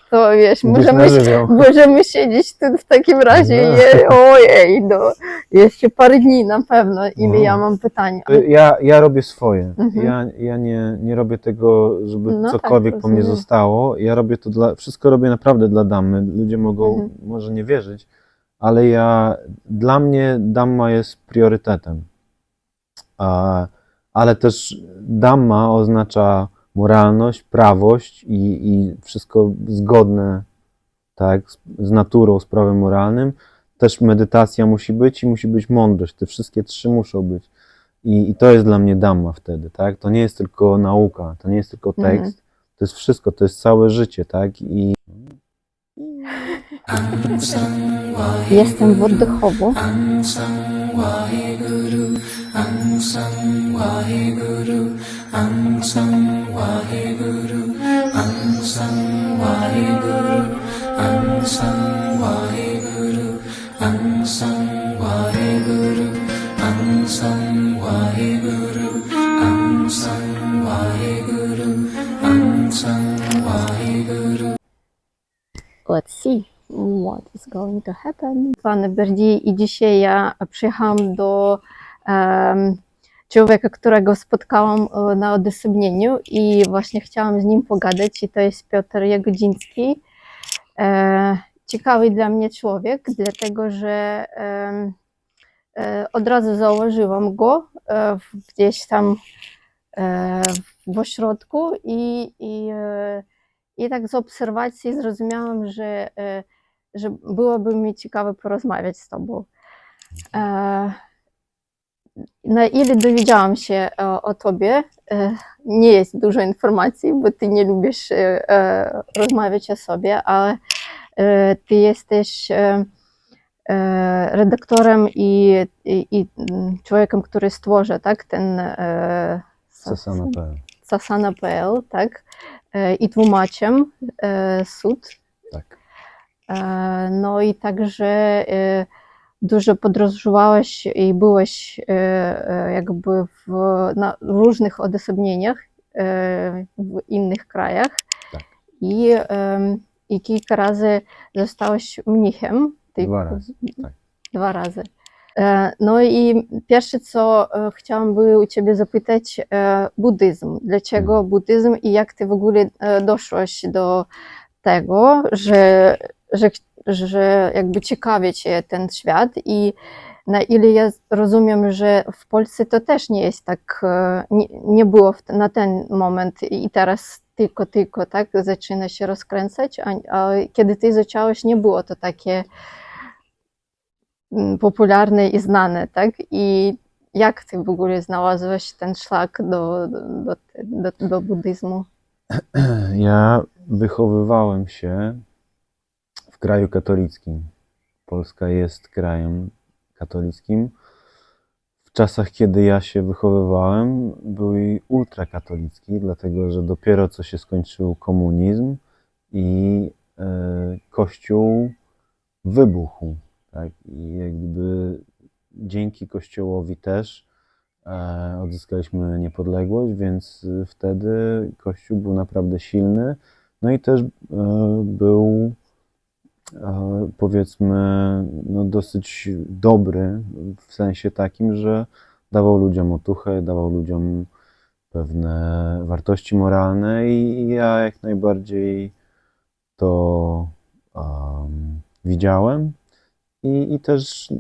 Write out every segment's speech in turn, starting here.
to wiesz, Idziesz na żywioł. możemy siedzieć tu w takim razie i ojej, no, jeszcze parę dni na pewno, ile ja mam pytań. Ja robię swoje. Mhm. Ja nie robię tego, żeby No tak, cokolwiek po mnie rozumiem. zostało. Ja robię to wszystko robię naprawdę dla Dammy. Ludzie mogą Mhm. może nie wierzyć, ale dla mnie Damma jest priorytetem. Ale też Damma oznacza moralność, prawość i wszystko zgodne, tak, z naturą, z prawem moralnym. Też medytacja musi być i musi być mądrość. Te wszystkie trzy muszą być. I to jest dla mnie Damma wtedy, tak? To nie jest tylko nauka, to nie jest tylko tekst, to jest wszystko, to jest całe życie, tak? Jestem w oddechowo. Let's see what is going to happen. Panie Berdi, i dzisiaj ja przyjechałam do człowieka, którego spotkałam na odosobnieniu i właśnie chciałam z nim pogadać i to jest Piotr Jagodziński. Ciekawy dla mnie człowiek, dlatego że od razu zauważyłam go gdzieś tam w ośrodku i tak z obserwacji zrozumiałam, że byłoby mi ciekawe porozmawiać z tobą. Na ile dowiedziałam się o tobie, nie jest dużo informacji, bo ty nie lubisz rozmawiać o sobie, ale ty jesteś redaktorem i człowiekiem, który stworzy, tak, ten Sasana.pl. Sasana.pl, tak, i tłumaczem Sud. Tak. No i także dużo podróżowałeś i byłeś jakby na różnych odosobnieniach w innych krajach. Tak. I kilka razy zostałeś mnichem. 2 razy, tak. 2 razy. No i pierwsze, co chciałam u ciebie zapytać, buddyzm. Dlaczego buddyzm i jak ty w ogóle doszłaś do tego, że jakby ciekawi cię ten świat i na ile ja rozumiem, że w Polsce to też nie jest tak, nie było na ten moment i teraz tylko tak zaczyna się rozkręcać, a kiedy ty zacząłeś, nie było to takie popularne i znane, tak? I jak ty w ogóle znalazłeś ten szlak do buddyzmu? Ja wychowywałem się w kraju katolickim. Polska jest krajem katolickim. W czasach, kiedy ja się wychowywałem, był i ultrakatolicki, dlatego że dopiero co się skończył komunizm i Kościół wybuchł. Tak? I jakby dzięki Kościołowi też odzyskaliśmy niepodległość, więc wtedy Kościół był naprawdę silny. No i też był powiedzmy no dosyć dobry w sensie takim, że dawał ludziom otuchę, dawał ludziom pewne wartości moralne i ja jak najbardziej to widziałem i też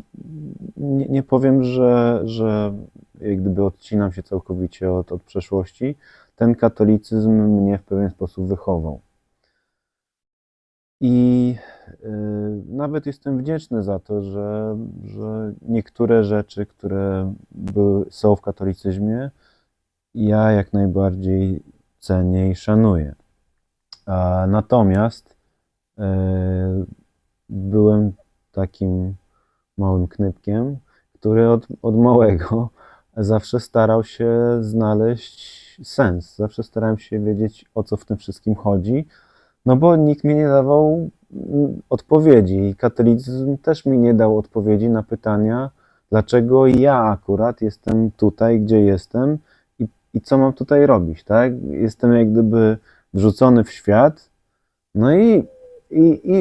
nie powiem, że jak gdyby odcinam się całkowicie od przeszłości. Ten katolicyzm mnie w pewien sposób wychował. I nawet jestem wdzięczny za to, że niektóre rzeczy, które są w katolicyzmie, ja jak najbardziej cenię i szanuję. Natomiast byłem takim małym knypkiem, który od małego zawsze starał się znaleźć sens. Zawsze starałem się wiedzieć, o co w tym wszystkim chodzi. No bo nikt mi nie dawał odpowiedzi i katolicyzm też mi nie dał odpowiedzi na pytania, dlaczego ja akurat jestem tutaj, gdzie jestem i co mam tutaj robić, tak? Jestem jak gdyby wrzucony w świat No i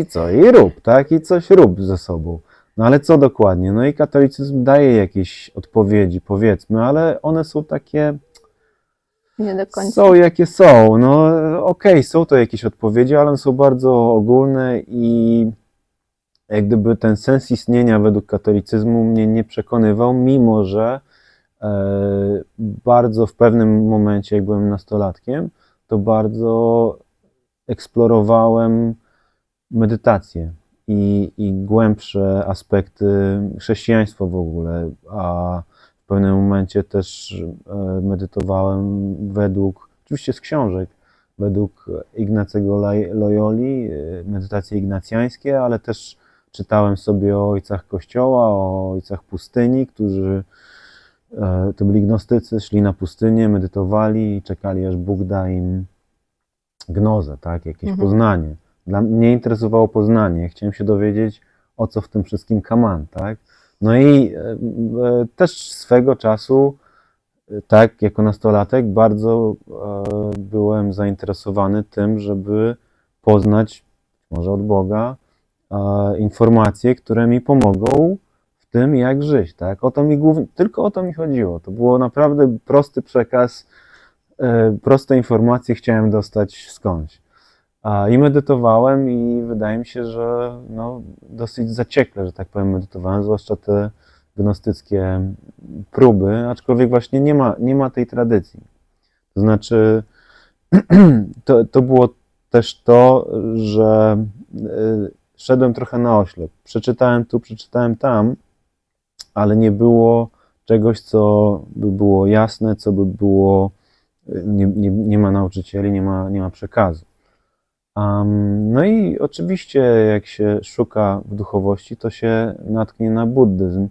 co? I rób, tak? I coś rób ze sobą. No ale co dokładnie? No i katolicyzm daje jakieś odpowiedzi, powiedzmy, ale one są takie, Nie do końca. są jakie są. No okej, są to jakieś odpowiedzi, ale one są bardzo ogólne i jak gdyby ten sens istnienia według katolicyzmu mnie nie przekonywał, mimo że bardzo w pewnym momencie, jak byłem nastolatkiem, to bardzo eksplorowałem medytację i głębsze aspekty chrześcijaństwa w ogóle, a w pewnym momencie też medytowałem oczywiście z książek, według Ignacego Loyoli, medytacje ignacjańskie, ale też czytałem sobie o ojcach Kościoła, o ojcach pustyni, którzy to byli gnostycy, szli na pustynię, medytowali i czekali, aż Bóg da im gnozę, tak, jakieś poznanie. Dla mnie interesowało poznanie, chciałem się dowiedzieć, o co w tym wszystkim kaman, tak. No i też swego czasu, tak, jako nastolatek bardzo byłem zainteresowany tym, żeby poznać, może od Boga, informacje, które mi pomogą w tym, jak żyć, tak. Tylko o to mi chodziło. To było naprawdę prosty przekaz, proste informacje chciałem dostać skądś. I medytowałem i wydaje mi się, że no, dosyć zaciekle, że tak powiem, medytowałem, zwłaszcza te gnostyckie próby, aczkolwiek właśnie nie ma tej tradycji. To znaczy, to było też to, że szedłem trochę na oślep. Przeczytałem tu, przeczytałem tam, ale nie było czegoś, co by było jasne, co by było, nie ma nauczycieli, nie ma przekazu. No i oczywiście, jak się szuka w duchowości, to się natknie na buddyzm.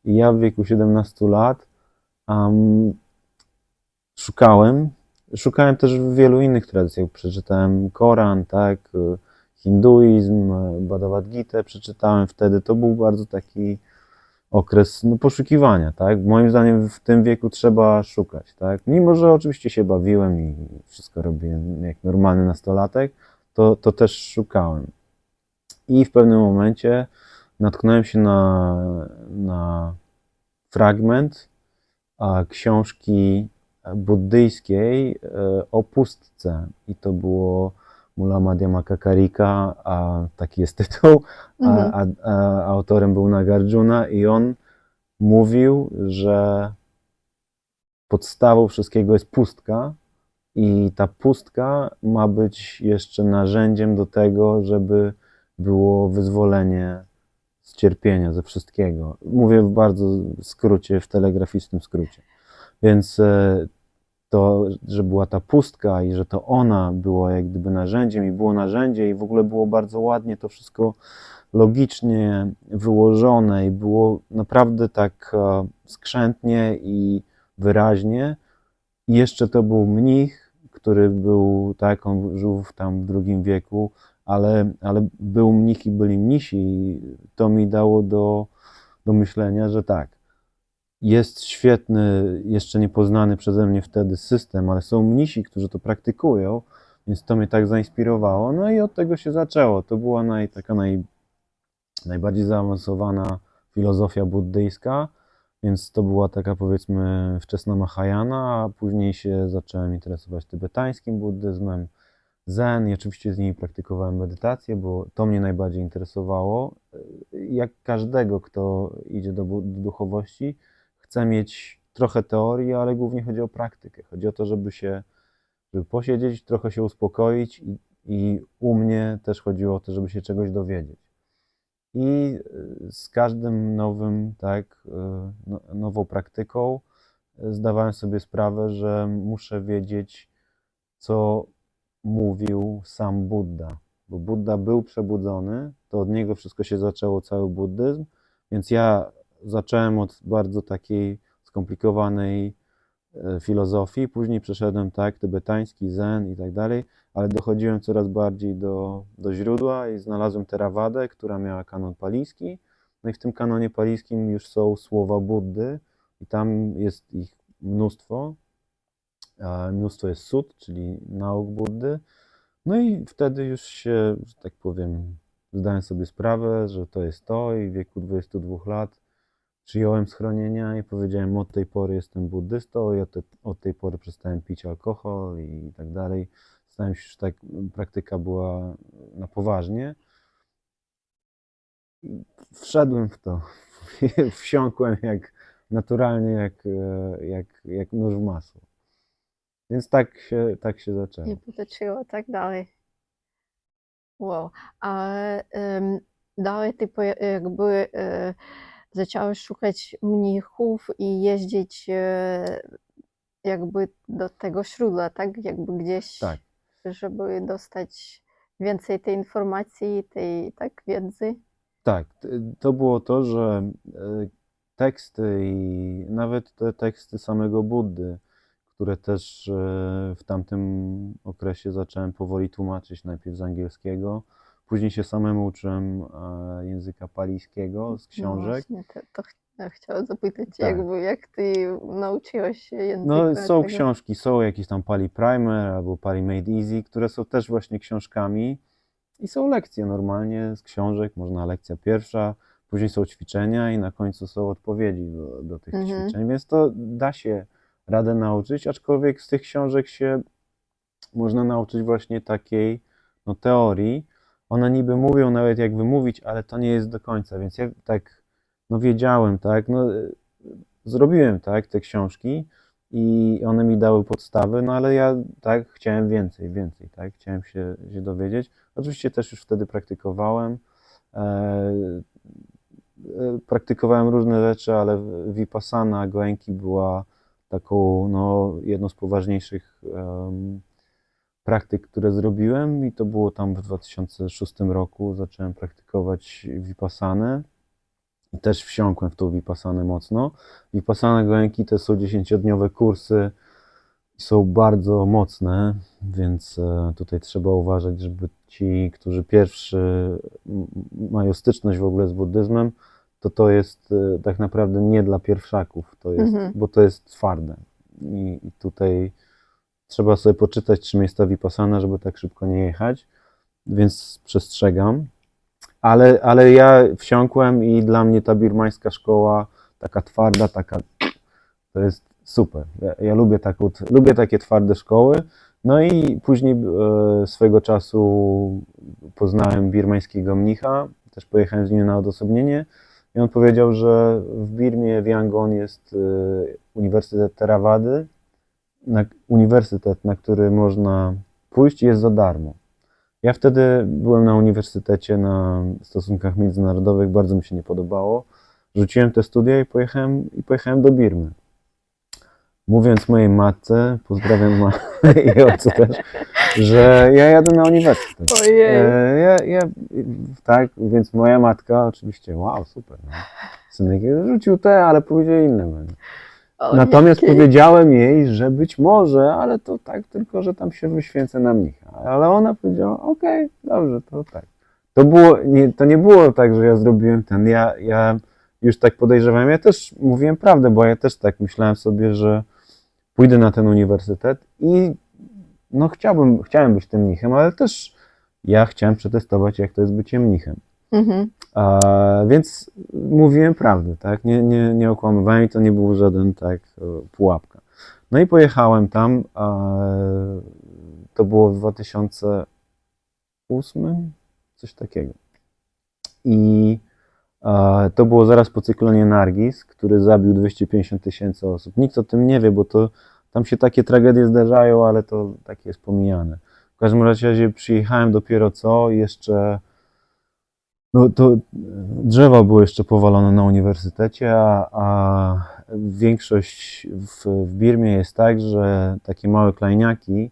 I ja w wieku 17 lat szukałem też w wielu innych tradycjach. Przeczytałem Koran, tak, hinduizm, Bhagavad Gitę przeczytałem wtedy. To był bardzo taki okres no, poszukiwania, tak. Moim zdaniem w tym wieku trzeba szukać, tak. Mimo że oczywiście się bawiłem i wszystko robiłem jak normalny nastolatek, to też szukałem. I w pewnym momencie natknąłem się na fragment książki buddyjskiej o pustce. I to było Mula Madhyamaka Karika, a taki jest tytuł, a autorem był Nagarjuna i on mówił, że podstawą wszystkiego jest pustka i ta pustka ma być jeszcze narzędziem do tego, żeby było wyzwolenie z cierpienia, ze wszystkiego. Mówię w bardzo skrócie, w telegrafistycznym skrócie. Więc to, że była ta pustka i że to ona była jak gdyby narzędziem i było narzędzie i w ogóle było bardzo ładnie to wszystko logicznie wyłożone i było naprawdę tak skrzętnie i wyraźnie. I jeszcze to był mnich, który był, tak, on żył tam w II wieku, ale był mnich i byli mnisi i to mi dało do myślenia, że tak, jest świetny, jeszcze niepoznany przeze mnie wtedy system, ale są mnisi, którzy to praktykują, więc to mnie tak zainspirowało. No i od tego się zaczęło. To była najbardziej zaawansowana filozofia buddyjska, więc to była taka powiedzmy wczesna Mahayana, a później się zacząłem interesować tybetańskim buddyzmem, zen i oczywiście z nimi praktykowałem medytację, bo to mnie najbardziej interesowało. Jak każdego, kto idzie do duchowości, chce mieć trochę teorii, ale głównie chodzi o praktykę. Chodzi o to, żeby posiedzieć, trochę się uspokoić i u mnie też chodziło o to, żeby się czegoś dowiedzieć. I z każdym nowym, tak, nową praktyką zdawałem sobie sprawę, że muszę wiedzieć, co mówił sam Buddha. Bo Buddha był przebudzony, to od niego wszystko się zaczęło, cały buddyzm, więc ja zacząłem od bardzo takiej skomplikowanej filozofii, później przeszedłem tak, tybetański, zen i tak dalej, ale dochodziłem coraz bardziej do źródła i znalazłem Theravadę, która miała kanon palijski, no i w tym kanonie palijskim już są słowa Buddy i tam jest ich mnóstwo. Mnóstwo jest sut, czyli nauk Buddy, No i wtedy już się, że tak powiem, zdałem sobie sprawę, że to jest to i w wieku 22 lat przyjąłem schronienia i powiedziałem, od tej pory jestem buddystą i od tej pory przestałem pić alkohol i tak dalej. Stałem się już tak, praktyka była na poważnie. Wszedłem w to, wsiąkłem jak naturalnie, jak nóż w masło. Więc tak się zaczęło. I potoczyło tak dalej. Wow. A dalej ty jakby zacząłeś szukać mnichów i jeździć jakby do tego źródła, tak? Jakby gdzieś, Tak. żeby dostać więcej tej informacji, tej tak wiedzy. Tak, to było to, że teksty i nawet te teksty samego Buddy, które też w tamtym okresie zacząłem powoli tłumaczyć, najpierw z angielskiego, później się samemu uczyłem języka palijskiego z No książek. właśnie, chciałam zapytać, Tak. jakby jak ty nauczyłeś się języka No, są tego? książki, są jakieś tam Pali Primer albo Pali Made Easy, które są też właśnie książkami i są lekcje normalnie z książek, można lekcja pierwsza, później są ćwiczenia i na końcu są odpowiedzi do tych ćwiczeń, więc to da się radę nauczyć, aczkolwiek z tych książek się można nauczyć właśnie takiej no, teorii. One niby mówią nawet jak wymówić, ale to nie jest do końca, więc ja tak no wiedziałem, tak, no zrobiłem tak te książki i one mi dały podstawy, no ale ja tak chciałem więcej, tak, chciałem się dowiedzieć. Oczywiście też już wtedy praktykowałem, praktykowałem różne rzeczy, ale Vipassana Goenki była taką, no, jedną z poważniejszych praktyk, które zrobiłem i to było tam w 2006 roku, zacząłem praktykować Vipassanę. I też wsiąkłem w tą Vipassanę mocno. Vipassana Goenki to są 10-dniowe kursy i są bardzo mocne, więc tutaj trzeba uważać, żeby ci, którzy pierwszy mają styczność w ogóle z buddyzmem, to jest tak naprawdę nie dla pierwszaków, to jest, bo to jest twarde. I tutaj trzeba sobie poczytać, czym jest ta Vipassana, żeby tak szybko nie jechać, więc przestrzegam. Ale ja wsiąkłem i dla mnie ta birmańska szkoła, taka twarda, to jest super. Ja lubię takie twarde szkoły. No i później swego czasu poznałem birmańskiego mnicha, też pojechałem z nim na odosobnienie i on powiedział, że w Birmie, w Yangon jest Uniwersytet Theravady, uniwersytet, na który można pójść, jest za darmo. Ja wtedy byłem na uniwersytecie na stosunkach międzynarodowych, bardzo mi się nie podobało. Rzuciłem te studia i pojechałem do Birmy. Mówiąc mojej matce, pozdrawiam mamę i ojcu też, że ja jadę na uniwersytet. Ojej. Tak, więc moja matka oczywiście, wow, super. No. Synek rzucił te, ale powiedział inne. Natomiast powiedziałem jej, że być może, ale to tak tylko, że tam się wyświęcę na mnicha. Ale ona powiedziała, okej, dobrze, to tak. To nie było tak, że ja zrobiłem ja już tak podejrzewałem, ja też mówiłem prawdę, bo ja też tak myślałem sobie, że pójdę na ten uniwersytet i no chciałem być tym mnichem, ale też ja chciałem przetestować, jak to jest bycie mnichem. Więc mówiłem prawdę, tak? Nie okłamywałem i to nie był żaden tak pułapka. No i pojechałem tam, to było w 2008, coś takiego. I to było zaraz po cyklonie Nargis, który zabił 250 000 osób. Nikt o tym nie wie, bo tam się takie tragedie zdarzają, ale to takie jest pomijane. W każdym razie przyjechałem dopiero co i jeszcze no to drzewa były jeszcze powalone na uniwersytecie, a większość w Birmie jest tak, że takie małe klejniaki,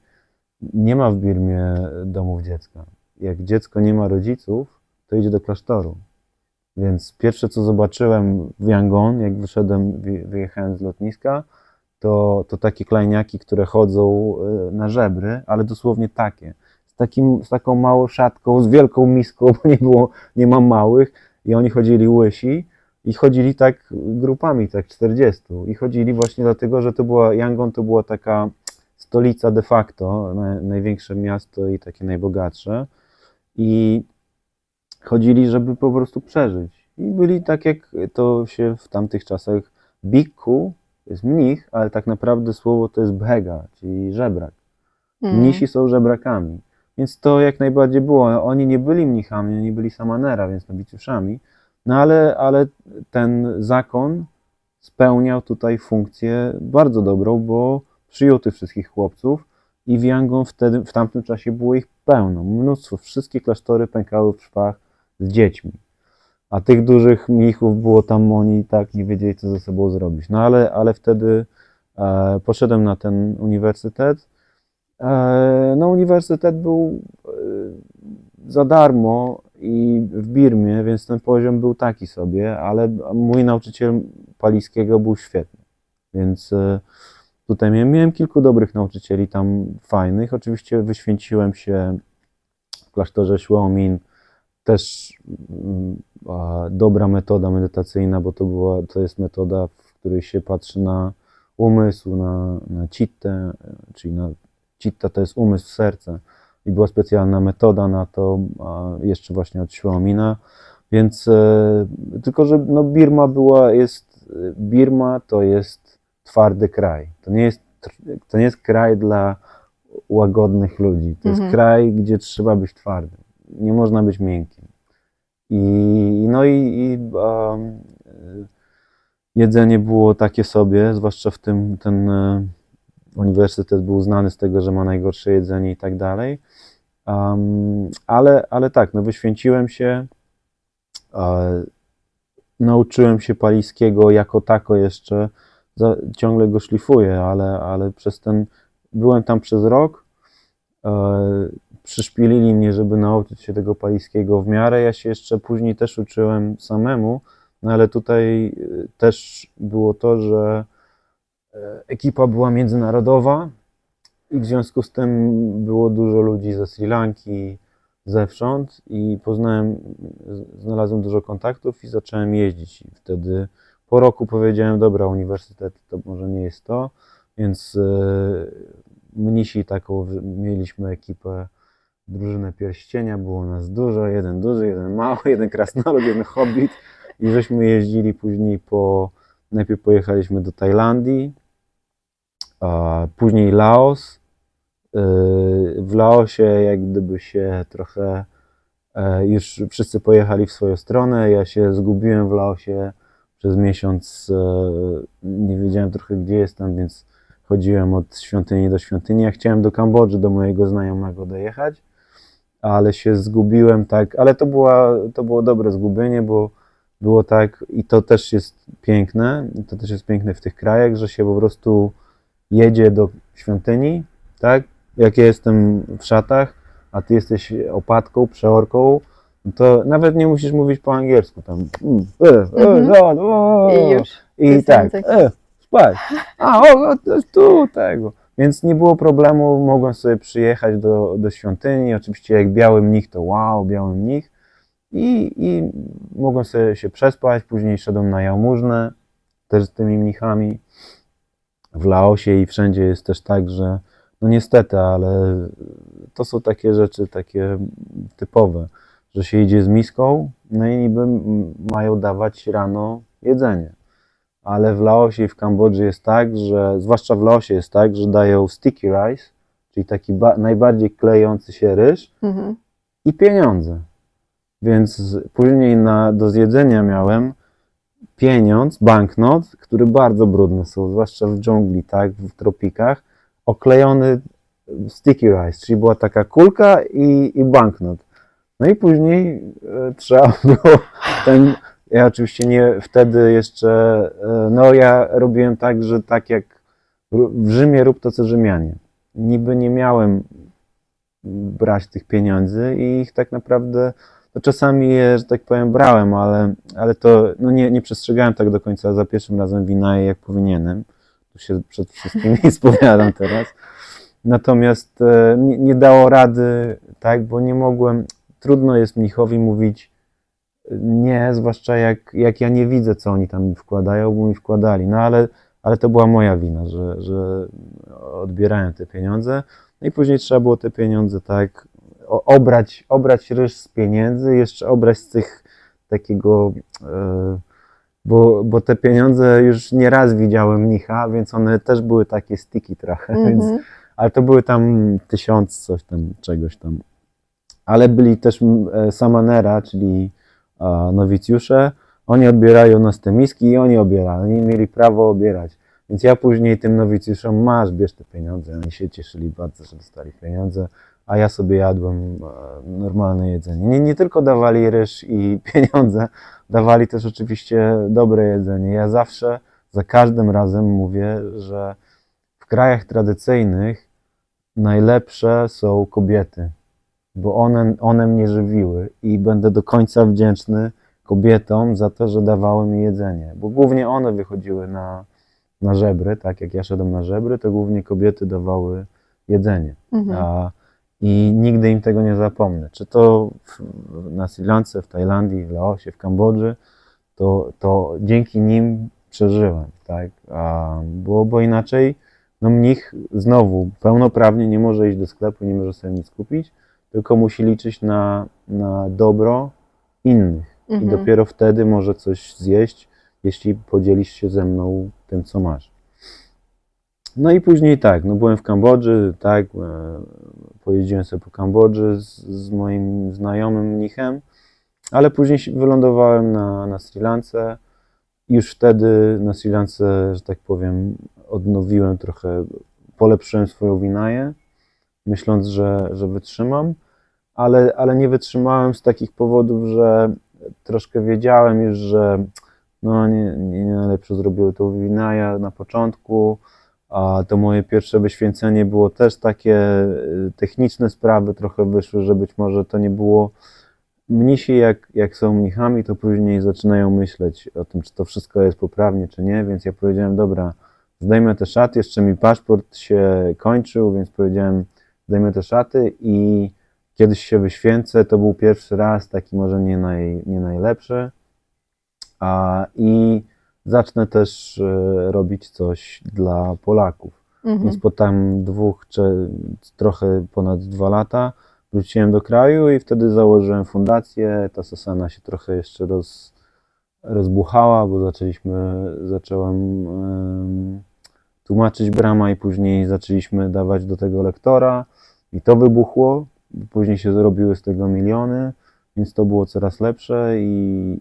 nie ma w Birmie domów dziecka. Jak dziecko nie ma rodziców, to idzie do klasztoru. Więc pierwsze, co zobaczyłem w Yangon, jak wyjechałem z lotniska, to takie klejniaki, które chodzą na żebry, ale dosłownie takie. Z taką małą szatką, z wielką miską, bo nie ma małych i oni chodzili łysi i chodzili tak grupami, tak 40 i chodzili właśnie dlatego, że Yangon to była taka stolica de facto, największe miasto i takie najbogatsze. I chodzili, żeby po prostu przeżyć. I byli tak, jak to się w tamtych czasach, bikku jest mnich, ale tak naprawdę słowo to jest bhega, czyli żebrak. Mnisi są żebrakami. Więc to jak najbardziej było. Oni nie byli mnichami, oni byli samanera, więc nowicjuszami. No ale ten zakon spełniał tutaj funkcję bardzo dobrą, bo przyjął tych wszystkich chłopców i w Yangon wtedy, w tamtym czasie było ich pełno, mnóstwo. Wszystkie klasztory pękały w szwach z dziećmi. A tych dużych mnichów było tam, oni i tak nie wiedzieli, co ze sobą zrobić. No ale wtedy poszedłem na ten uniwersytet. No uniwersytet był za darmo i w Birmie, więc ten poziom był taki sobie, ale mój nauczyciel palijskiego był świetny. Więc tutaj miałem kilku dobrych nauczycieli tam fajnych. Oczywiście wyświęciłem się w klasztorze Shuomin. Też dobra metoda medytacyjna, bo to jest metoda, w której się patrzy na umysł, na cittę, czyli citta to jest umysł, serce. I była specjalna metoda na to, jeszcze właśnie od Shuomina. Więc tylko, że no Birma to jest twardy kraj. To nie jest kraj dla łagodnych ludzi. To jest kraj, gdzie trzeba być twardym. Nie można być miękkim. Jedzenie było takie sobie, zwłaszcza ten uniwersytet był znany z tego, że ma najgorsze jedzenie i tak dalej. Ale tak, no wyświęciłem się, nauczyłem się palijskiego jako tako jeszcze, ciągle go szlifuję, ale byłem tam przez rok, przyszpilili mnie, żeby nauczyć się tego palijskiego w miarę. Ja się jeszcze później też uczyłem samemu, no ale tutaj też było to, że ekipa była międzynarodowa i w związku z tym było dużo ludzi ze Sri Lanki, zewsząd i znalazłem dużo kontaktów i zacząłem jeździć. I wtedy po roku powiedziałem, dobra, uniwersytet to może nie jest to, więc mnisi taką, mieliśmy ekipę, drużynę pierścienia, było nas dużo, jeden duży, jeden mały, jeden krasnolud, jeden hobbit i żeśmy jeździli później najpierw pojechaliśmy do Tajlandii, a później Laos. W Laosie jak gdyby się trochę, już wszyscy pojechali w swoją stronę, ja się zgubiłem w Laosie przez miesiąc, nie wiedziałem trochę gdzie jestem, więc chodziłem od świątyni do świątyni. Ja chciałem do Kambodży, do mojego znajomego dojechać, ale się zgubiłem tak, ale to było dobre zgubienie, bo było tak i to też jest piękne w tych krajach, że się po prostu jedzie do świątyni, tak? Jak ja jestem w szatach, a ty jesteś opatką, przeorką, to nawet nie musisz mówić po angielsku tam. I już. I tak, spać. Tu tego. Więc nie było problemu, mogłem sobie przyjechać do świątyni. Oczywiście jak biały mnich, to wow, biały mnich. I mogłem sobie się przespać. Później szedłem na jałmużnę, też z tymi mnichami. W Laosie i wszędzie jest też tak, że no niestety, ale to są takie rzeczy, takie typowe, że się idzie z miską, no i niby mają dawać rano jedzenie. Ale w Laosie i w Kambodży jest tak, że, zwłaszcza w Laosie jest tak, że dają sticky rice, czyli taki najbardziej klejący się ryż i pieniądze. Więc później do zjedzenia miałem pieniądz, banknot, który bardzo brudny są, zwłaszcza w dżungli, tak, w tropikach, oklejony sticky rice, czyli była taka kulka i banknot. No i później trzeba było ja oczywiście nie wtedy jeszcze, no ja robiłem tak, że tak jak w Rzymie rób to co Rzymianie. Niby nie miałem brać tych pieniędzy i ich tak naprawdę, to czasami je, że tak powiem, brałem, ale to no nie przestrzegałem tak do końca za pierwszym razem wina, jak powinienem. Tu się przed wszystkimi spowiadam teraz. Natomiast nie dało rady, tak, bo nie mogłem, trudno jest mnichowi mówić nie, zwłaszcza jak ja nie widzę, co oni tam mi wkładają, bo mi wkładali. No ale ale to była moja wina, że odbierałem te pieniądze. No i później trzeba było te pieniądze tak obrać ryż z pieniędzy, jeszcze obrać z tych takiego, bo te pieniądze już nieraz widziałem mnicha, więc one też były takie sticky trochę, więc, ale to były tam 1000 coś tam, czegoś tam. Ale byli też samanera, czyli nowicjusze, oni odbierają nas te miski i oni obierają, oni mieli prawo obierać. Więc ja później tym nowicjuszom, bierz te pieniądze, oni się cieszyli bardzo, że dostali pieniądze, a ja sobie jadłem normalne jedzenie. Nie tylko dawali ryż i pieniądze, dawali też oczywiście dobre jedzenie. Ja zawsze, za każdym razem mówię, że w krajach tradycyjnych najlepsze są kobiety, bo one mnie żywiły i będę do końca wdzięczny kobietom za to, że dawały mi jedzenie, bo głównie one wychodziły na żebry, tak jak ja szedłem na żebry, to głównie kobiety dawały jedzenie. I nigdy im tego nie zapomnę. Czy to na Sri Lance, w Tajlandii, w Laosie, w Kambodży, to dzięki nim przeżyłem, tak? Bo inaczej no mnich znowu pełnoprawnie nie może iść do sklepu, nie może sobie nic kupić, tylko musi liczyć na dobro innych. I dopiero wtedy może coś zjeść, jeśli podzielisz się ze mną tym, co masz. No i później tak, no byłem w Kambodży, tak, pojeździłem sobie po Kambodży z moim znajomym mnichem, ale później wylądowałem na Sri Lance. Już wtedy na Sri Lance, że tak powiem, odnowiłem trochę, polepszyłem swoją winaję, myśląc, że wytrzymam, ale nie wytrzymałem z takich powodów, że troszkę wiedziałem już, że no nie najlepsze zrobiły tą winaję na początku, a to moje pierwsze wyświęcenie było też takie techniczne sprawy trochę wyszły, że być może to nie było mnisi, jak są mnichami, to później zaczynają myśleć o tym, czy to wszystko jest poprawnie, czy nie, więc ja powiedziałem, dobra, zdejmę te szaty, jeszcze mi paszport się kończył, więc powiedziałem, zdejmę te szaty i kiedyś się wyświęcę, to był pierwszy raz, taki może nie najlepszy, i zacznę też robić coś dla Polaków. Więc po tam trochę ponad 2 lata wróciłem do kraju i wtedy założyłem fundację. Ta Sasana się trochę jeszcze rozbuchała, bo zacząłem tłumaczyć Brahma i później zaczęliśmy dawać do tego lektora i to wybuchło. Później się zrobiły z tego miliony, więc to było coraz lepsze i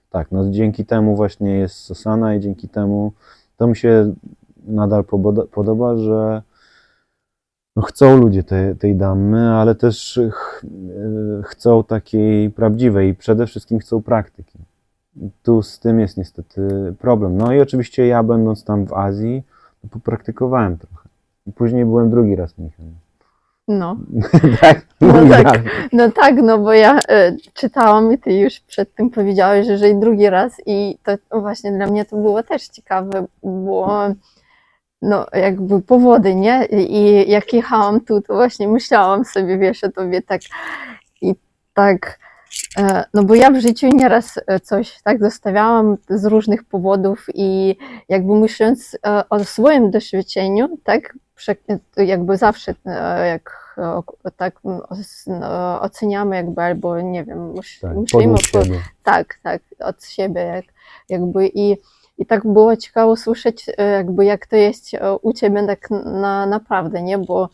tak, no dzięki temu właśnie jest Sasana i dzięki temu to mi się nadal podoba, że no chcą ludzie tej damy, ale też chcą takiej prawdziwej i przede wszystkim chcą praktyki. Tu z tym jest niestety problem. No i oczywiście ja będąc tam w Azji, no popraktykowałem trochę. I później byłem drugi raz mnichem. No. Tak? No tak, no bo ja czytałam i ty już przed tym powiedziałeś, że jeżeli drugi raz i to właśnie dla mnie to było też ciekawe, bo no jakby powody, nie? I jak jechałam tu, to właśnie myślałam sobie, wiesz, o tobie tak i tak, no bo ja w życiu nieraz coś tak zostawiałam z różnych powodów i jakby myśląc o swoim doświadczeniu, tak, jakby zawsze jak tak oceniamy jakby, albo nie wiem, myślimy tak, od siebie jakby i tak było ciekawe usłyszeć jakby jak to jest u ciebie tak naprawdę, nie, bo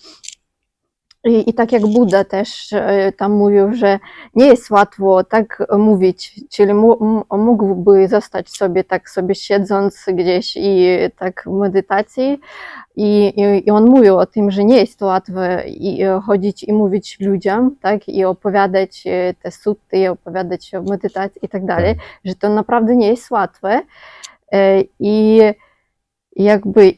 i tak jak Buddha też tam mówił, że nie jest łatwo tak mówić, czyli mógłby zostać sobie tak sobie siedząc gdzieś i tak w medytacji i on mówił o tym, że nie jest to łatwe i chodzić i mówić ludziom, tak, i opowiadać te sutty, i opowiadać o medytacji i tak dalej, że to naprawdę nie jest łatwe i jakby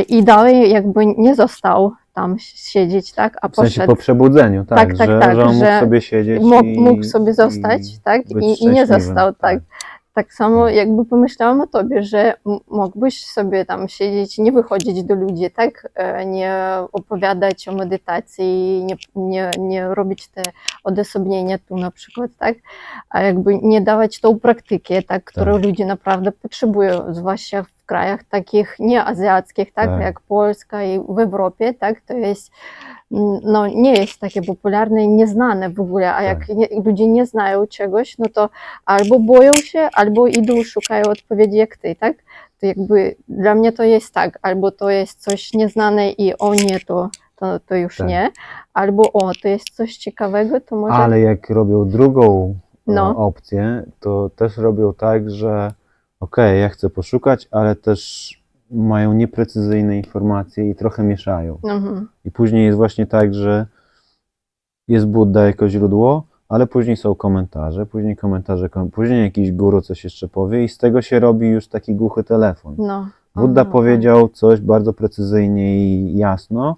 i dalej jakby nie został tam siedzieć, tak, a w sensie poszedł. po przebudzeniu, tak, że on mógł sobie siedzieć mógł sobie zostać, tak, i nie został, tak. Tak samo jakby pomyślałam o tobie, że mógłbyś sobie tam siedzieć, nie wychodzić do ludzi, tak, nie opowiadać o medytacji, nie robić te odosobnienia tu na przykład, tak, a jakby nie dawać tą praktykę, tak, którą ludzie naprawdę potrzebują, zwłaszcza w krajach takich nieazjatyckich, tak, Tak. jak Polska i w Europie, tak, to jest, no, nie jest takie popularne i nieznane w ogóle, a jak ludzie nie znają czegoś, no to albo boją się, albo idą, szukają odpowiedzi jak ty, tak? To jakby dla mnie to jest tak, albo to jest coś nieznane i o nie, to już Tak. nie, albo o, to jest coś ciekawego, to może... Ale jak robią drugą No. opcję, to też robią tak, że okej, ja chcę poszukać, ale też mają nieprecyzyjne informacje i trochę mieszają. Mhm. I później jest właśnie tak, że jest Budda jako źródło, ale później są komentarze, później jakiś guru coś jeszcze powie i z tego się robi już taki głuchy telefon. No. Budda Aha, powiedział coś bardzo precyzyjnie i jasno,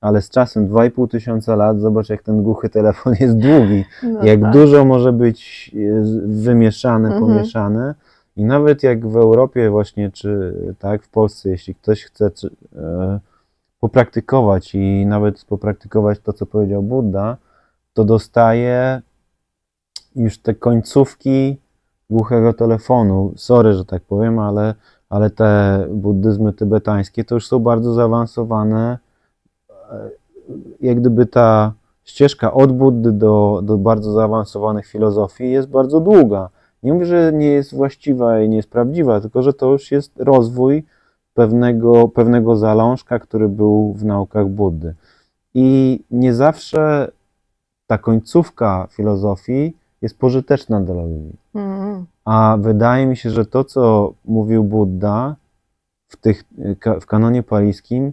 ale z czasem 2500 lat, zobacz jak ten głuchy telefon jest długi, no jak tak. dużo może być wymieszane, Mhm. pomieszane i nawet jak w Europie właśnie, czy tak w Polsce, jeśli ktoś chce popraktykować i nawet popraktykować to, co powiedział Budda, to dostaje już te końcówki głuchego telefonu. Sorry, że tak powiem, ale te buddyzmy tybetańskie to już są bardzo zaawansowane. Jak gdyby ta ścieżka od Buddy do bardzo zaawansowanych filozofii jest bardzo długa. Nie mówię, że nie jest właściwa i nie jest prawdziwa, tylko że to już jest rozwój pewnego zalążka, który był w naukach Buddy. I nie zawsze ta końcówka filozofii jest pożyteczna dla ludzi. Mhm. A wydaje mi się, że to, co mówił Budda w kanonie palijskim,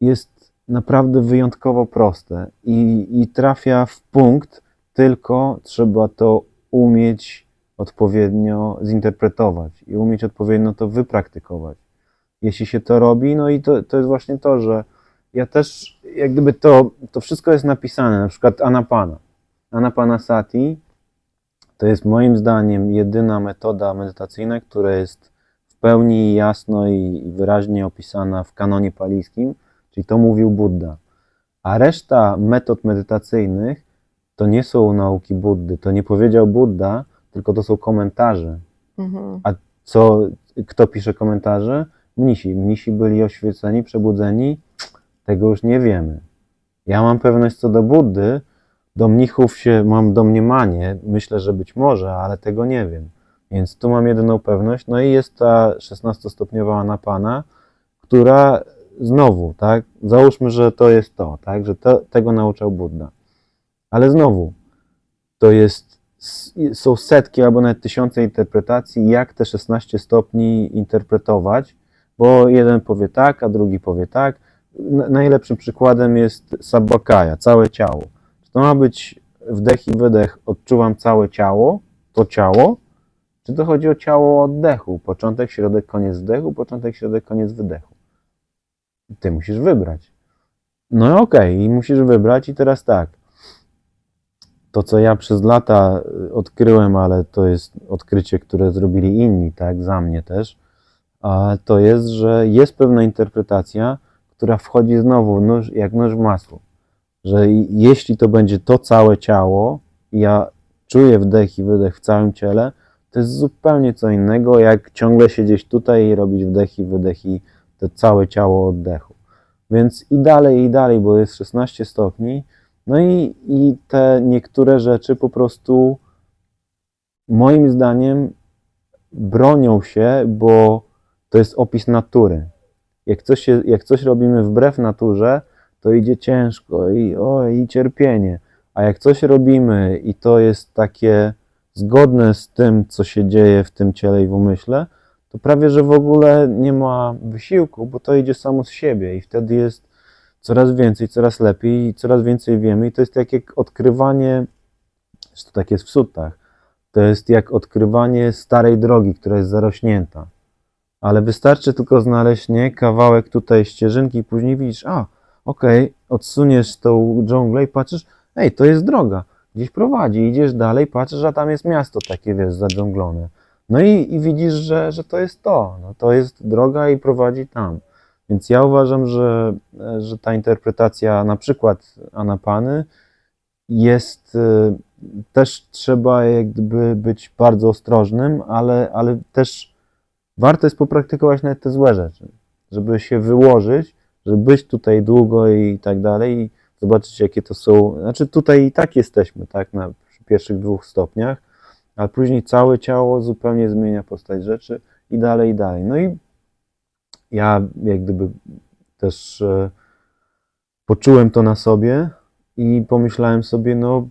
jest naprawdę wyjątkowo proste i trafia w punkt, tylko trzeba to umieć odpowiednio zinterpretować i umieć odpowiednio to wypraktykować. Jeśli się to robi, no i to jest właśnie to, że ja też, jak gdyby to wszystko jest napisane, na przykład Anapanasati to jest moim zdaniem jedyna metoda medytacyjna, która jest w pełni jasno i wyraźnie opisana w kanonie palijskim, czyli to mówił Budda. A reszta metod medytacyjnych to nie są nauki Buddy, to nie powiedział Budda, tylko to są komentarze. Mhm. A kto pisze komentarze? Mnisi. Mnisi byli oświeceni, przebudzeni? Tego już nie wiemy. Ja mam pewność co do Buddy, do mnichów mam domniemanie, myślę, że być może, ale tego nie wiem. Więc tu mam jedyną pewność. No i jest ta 16-stopniowa Anapana, która znowu, tak, załóżmy, że to jest to, tak, że tego nauczał Budda. Ale znowu, są setki albo nawet tysiące interpretacji, jak te 16 stopni interpretować, bo jeden powie tak, a drugi powie tak. Najlepszym przykładem jest Sabbakaya, całe ciało. Czy to ma być wdech i wydech, odczuwam całe ciało, to ciało, czy to chodzi o ciało oddechu, początek, środek, koniec wdechu, początek, środek, koniec wydechu. Ty musisz wybrać. No okej, i musisz wybrać i teraz tak. To, co ja przez lata odkryłem, ale to jest odkrycie, które zrobili inni, tak, za mnie też, to jest, że jest pewna interpretacja, która wchodzi znowu jak nóż w masło. Że jeśli to będzie to całe ciało, ja czuję wdech i wydech w całym ciele, to jest zupełnie co innego, jak ciągle siedzieć tutaj i robić wdech i wydech i to całe ciało oddechu. Więc i dalej, bo jest 16 stopni. No i te niektóre rzeczy po prostu moim zdaniem bronią się, bo to jest opis natury. Jak coś robimy wbrew naturze, to idzie ciężko i cierpienie. A jak coś robimy i to jest takie zgodne z tym, co się dzieje w tym ciele i w umyśle, to prawie, że w ogóle nie ma wysiłku, bo to idzie samo z siebie i wtedy jest coraz więcej, coraz lepiej i coraz więcej wiemy i to jest jak odkrywanie, to tak jest w suttach, to jest jak odkrywanie starej drogi, która jest zarośnięta. Ale wystarczy tylko znaleźć kawałek tutaj ścieżynki i później widzisz, okej, odsuniesz tą dżunglę i patrzysz, to jest droga, gdzieś prowadzi, idziesz dalej, patrzysz, a tam jest miasto takie, wiesz, zadżunglone. No i widzisz, że to jest to, no, to jest droga i prowadzi tam. Więc ja uważam, że ta interpretacja na przykład Anapany jest, też trzeba jak gdyby być bardzo ostrożnym, ale też warto jest popraktykować nawet te złe rzeczy, żeby się wyłożyć, żeby być tutaj długo i tak dalej i zobaczyć, jakie to są, znaczy tutaj i tak jesteśmy, tak, na przy pierwszych 2 stopniach, ale później całe ciało zupełnie zmienia postać rzeczy i dalej, i dalej. No i ja jak gdyby też poczułem to na sobie i pomyślałem sobie, no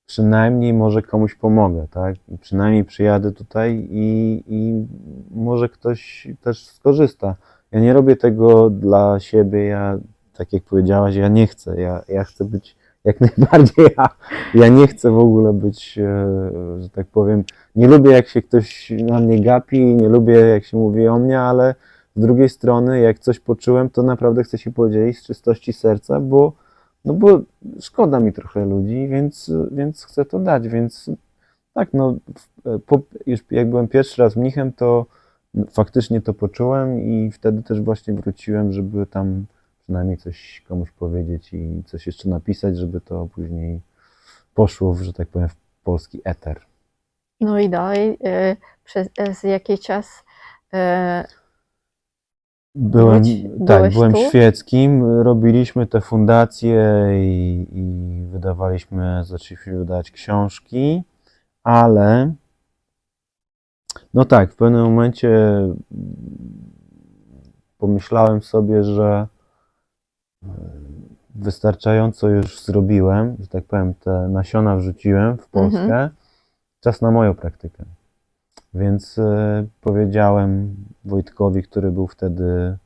przynajmniej może komuś pomogę, tak? I przynajmniej przyjadę tutaj i może ktoś też skorzysta. Ja nie robię tego dla siebie, ja, tak jak powiedziałaś, ja nie chcę, ja chcę być jak najbardziej ja nie chcę w ogóle być, że tak powiem, nie lubię jak się ktoś na mnie gapi, nie lubię jak się mówi o mnie, ale z drugiej strony jak coś poczułem, to naprawdę chcę się podzielić z czystości serca, bo no bo szkoda mi trochę ludzi, więc chcę to dać, więc tak, no już jak byłem pierwszy raz mnichem, to faktycznie to poczułem i wtedy też właśnie wróciłem, żeby tam przynajmniej coś komuś powiedzieć i coś jeszcze napisać, żeby to później poszło, że tak powiem, w polski eter. No i dalej przez jakiś czas Byłem byłeś byłem tu? świeckim, robiliśmy te fundacje i zaczęliśmy wydawać książki, ale no tak, w pewnym momencie pomyślałem sobie, że wystarczająco już zrobiłem, że tak powiem, te nasiona wrzuciłem w Polskę, czas na moją praktykę. Więc powiedziałem Wojtkowi, który był wtedy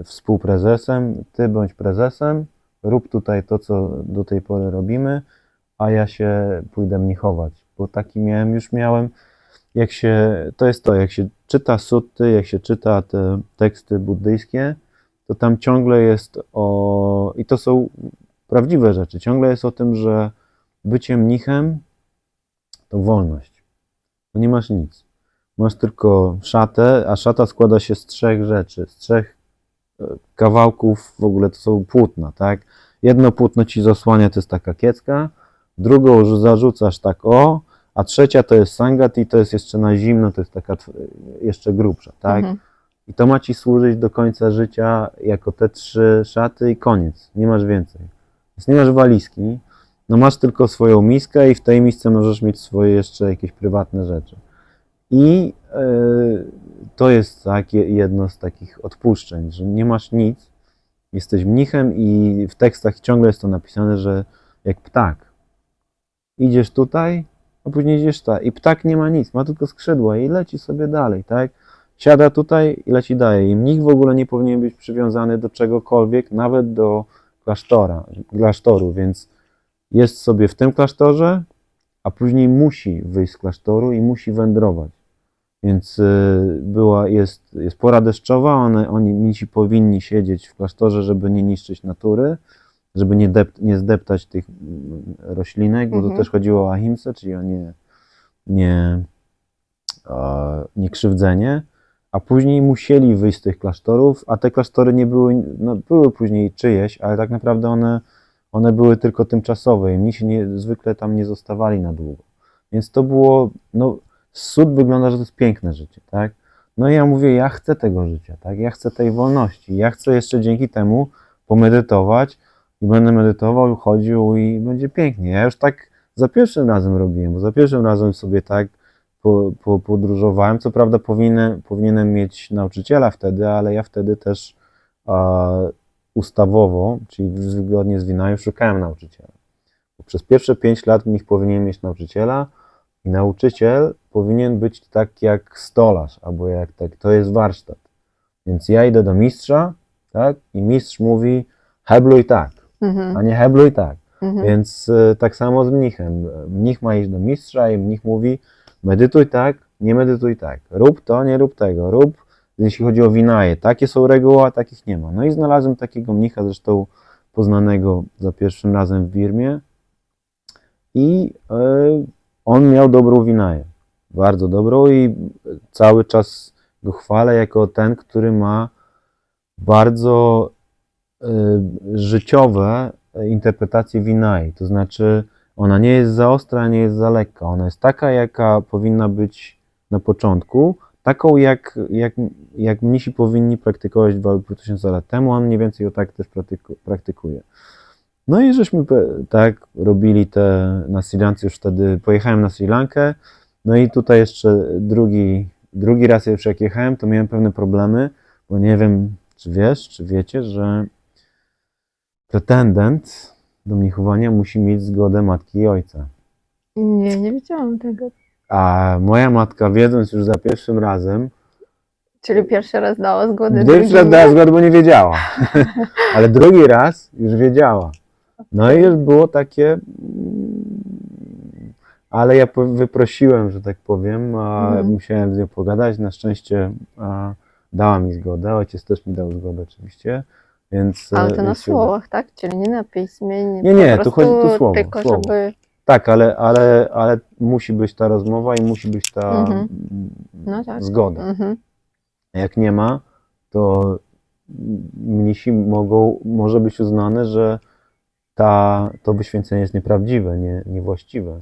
współprezesem, ty bądź prezesem, rób tutaj to, co do tej pory robimy, a ja się pójdę mnichować. Bo taki miałem, jak się czyta sutty, jak się czyta te teksty buddyjskie, to tam ciągle jest i to są prawdziwe rzeczy, ciągle jest o tym, że bycie mnichem to wolność. No nie masz nic. Masz tylko szatę, a szata składa się z 3 rzeczy, z 3 kawałków, w ogóle to są płótna, tak? Jedno płótno ci zasłania, to jest taka kiecka, drugą zarzucasz tak a trzecia to jest sangati, to jest jeszcze na zimno, to jest taka jeszcze grubsza, tak? I to ma ci służyć do końca życia jako te 3 szaty i koniec, nie masz więcej. Więc nie masz walizki, no masz tylko swoją miskę i w tej misce możesz mieć swoje jeszcze jakieś prywatne rzeczy. I to jest jedno z takich odpuszczeń, że nie masz nic, jesteś mnichem i w tekstach ciągle jest to napisane, że jak ptak, idziesz tutaj, a później idziesz tutaj i ptak nie ma nic, ma tylko skrzydła i leci sobie dalej, tak? Siada tutaj i leci dalej. I mnich w ogóle nie powinien być przywiązany do czegokolwiek, nawet do klasztoru, więc jest sobie w tym klasztorze, a później wyjść z klasztoru i musi wędrować. Więc jest pora deszczowa, mnisi powinni siedzieć w klasztorze, żeby nie niszczyć natury, żeby nie zdeptać tych roślinek, bo to też chodziło o ahimsę, czyli o nie krzywdzenie, a później musieli wyjść z tych klasztorów, a te klasztory nie były, no były później czyjeś, ale tak naprawdę one były tylko tymczasowe i mnisi zwykle tam nie zostawali na długo. Więc to było, no z wygląda, że to jest piękne życie, tak? No i ja mówię, ja chcę tego życia, tak? Ja chcę tej wolności, ja chcę jeszcze dzięki temu pomedytować i będę medytował, chodził i będzie pięknie. Ja już tak za pierwszym razem robiłem, bo za pierwszym razem sobie tak podróżowałem. Co prawda powinienem mieć nauczyciela wtedy, ale ja wtedy też ustawowo, czyli zgodnie z Vinaya, szukałem nauczyciela. Bo przez pierwsze 5 lat mnich powinien mieć nauczyciela i nauczyciel powinien być tak jak stolarz, albo jak tak, to jest warsztat. Więc ja idę do mistrza, tak, i mistrz mówi hebluj tak, a nie hebluj tak. Więc tak samo z mnichem. Mnich ma iść do mistrza i mnich mówi medytuj tak, nie medytuj tak. Rób to, nie rób tego. Rób, jeśli chodzi o Vinaję. Takie są reguły, a takich nie ma. No i znalazłem takiego mnicha, zresztą poznanego za pierwszym razem w Birmie i on miał dobrą Vinaję. Bardzo dobrą i cały czas go chwalę jako ten, który ma bardzo życiowe interpretacje Vinai. To znaczy ona nie jest za ostra, nie jest za lekka. Ona jest taka, jaka powinna być na początku, taką jak mnisi powinni praktykować 2000 lat temu, on mniej więcej tak też praktykuje. No i żeśmy tak robili na Sri Lance, już wtedy pojechałem na Sri Lankę, no i tutaj jeszcze drugi raz już jak jechałem, to miałem pewne problemy, bo nie wiem, czy wiesz, czy wiecie, że pretendent do mnichowania musi mieć zgodę matki i ojca. Nie wiedziałam tego. A moja matka, wiedząc już za pierwszym razem, Czyli pierwszy raz dała zgodę, pierwszy raz dała zgodę, bo nie wiedziała, ale drugi raz już wiedziała. No i już było takie, ale ja wyprosiłem, że tak powiem, musiałem z nią pogadać, na szczęście dała mi zgodę, ojciec też mi dał zgodę oczywiście, więc... Ale to na więc się słowach, tak? Czyli nie na piśmie, Nie, po tu prostu chodzi tu słowo, tylko słowo. żeby... Tak, ale musi być ta rozmowa i musi być ta No tak. zgoda. Mhm. Jak nie ma, to mnisi może być uznane, że to wyświęcenie jest nieprawdziwe, niewłaściwe.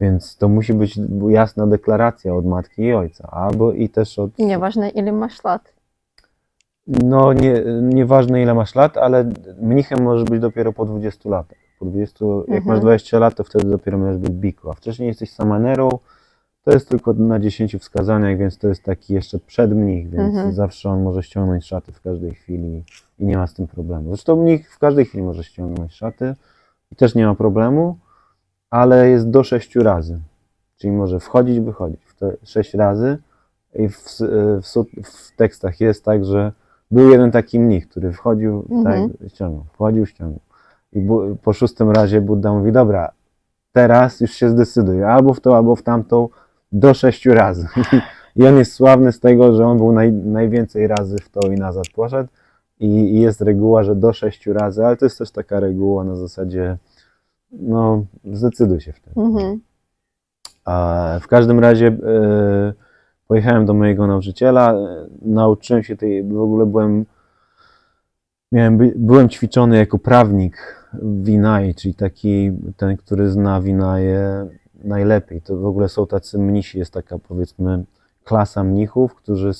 Więc to musi być jasna deklaracja od matki i ojca, albo i też od... I nieważne ile masz lat. No, nieważne ile masz lat, ale mnichem możesz być dopiero po 20 latach. Po 20, jak masz 20 lat, to wtedy dopiero możesz być biku, a wcześniej jesteś samanerą, to jest tylko na 10 wskazaniach, więc to jest taki jeszcze przedmnich, więc zawsze on może ściągnąć szaty w każdej chwili i nie ma z tym problemu. Zresztą mnich w każdej chwili może ściągnąć szaty i też nie ma problemu, ale jest do 6 razy, czyli może wchodzić, wychodzić w te 6 razy i w tekstach jest tak, że był jeden taki mnich, który wchodził, tak, ściągnął, wchodził, ściągnął. I po 6 razie Budda mówi, dobra, teraz już się zdecyduj, albo w tą, albo w tamtą, do 6 razy. I on jest sławny z tego, że on był najwięcej razy w to i nazad poszedł. I jest reguła, że do 6 razy, ale to jest też taka reguła na zasadzie, no, zdecyduj się wtedy. A w każdym razie pojechałem do mojego nauczyciela, nauczyłem się w ogóle byłem ćwiczony jako prawnik w Vinaya, czyli taki ten, który zna Vinaję najlepiej. To w ogóle są tacy mnisi, jest taka, powiedzmy, klasa mnichów, którzy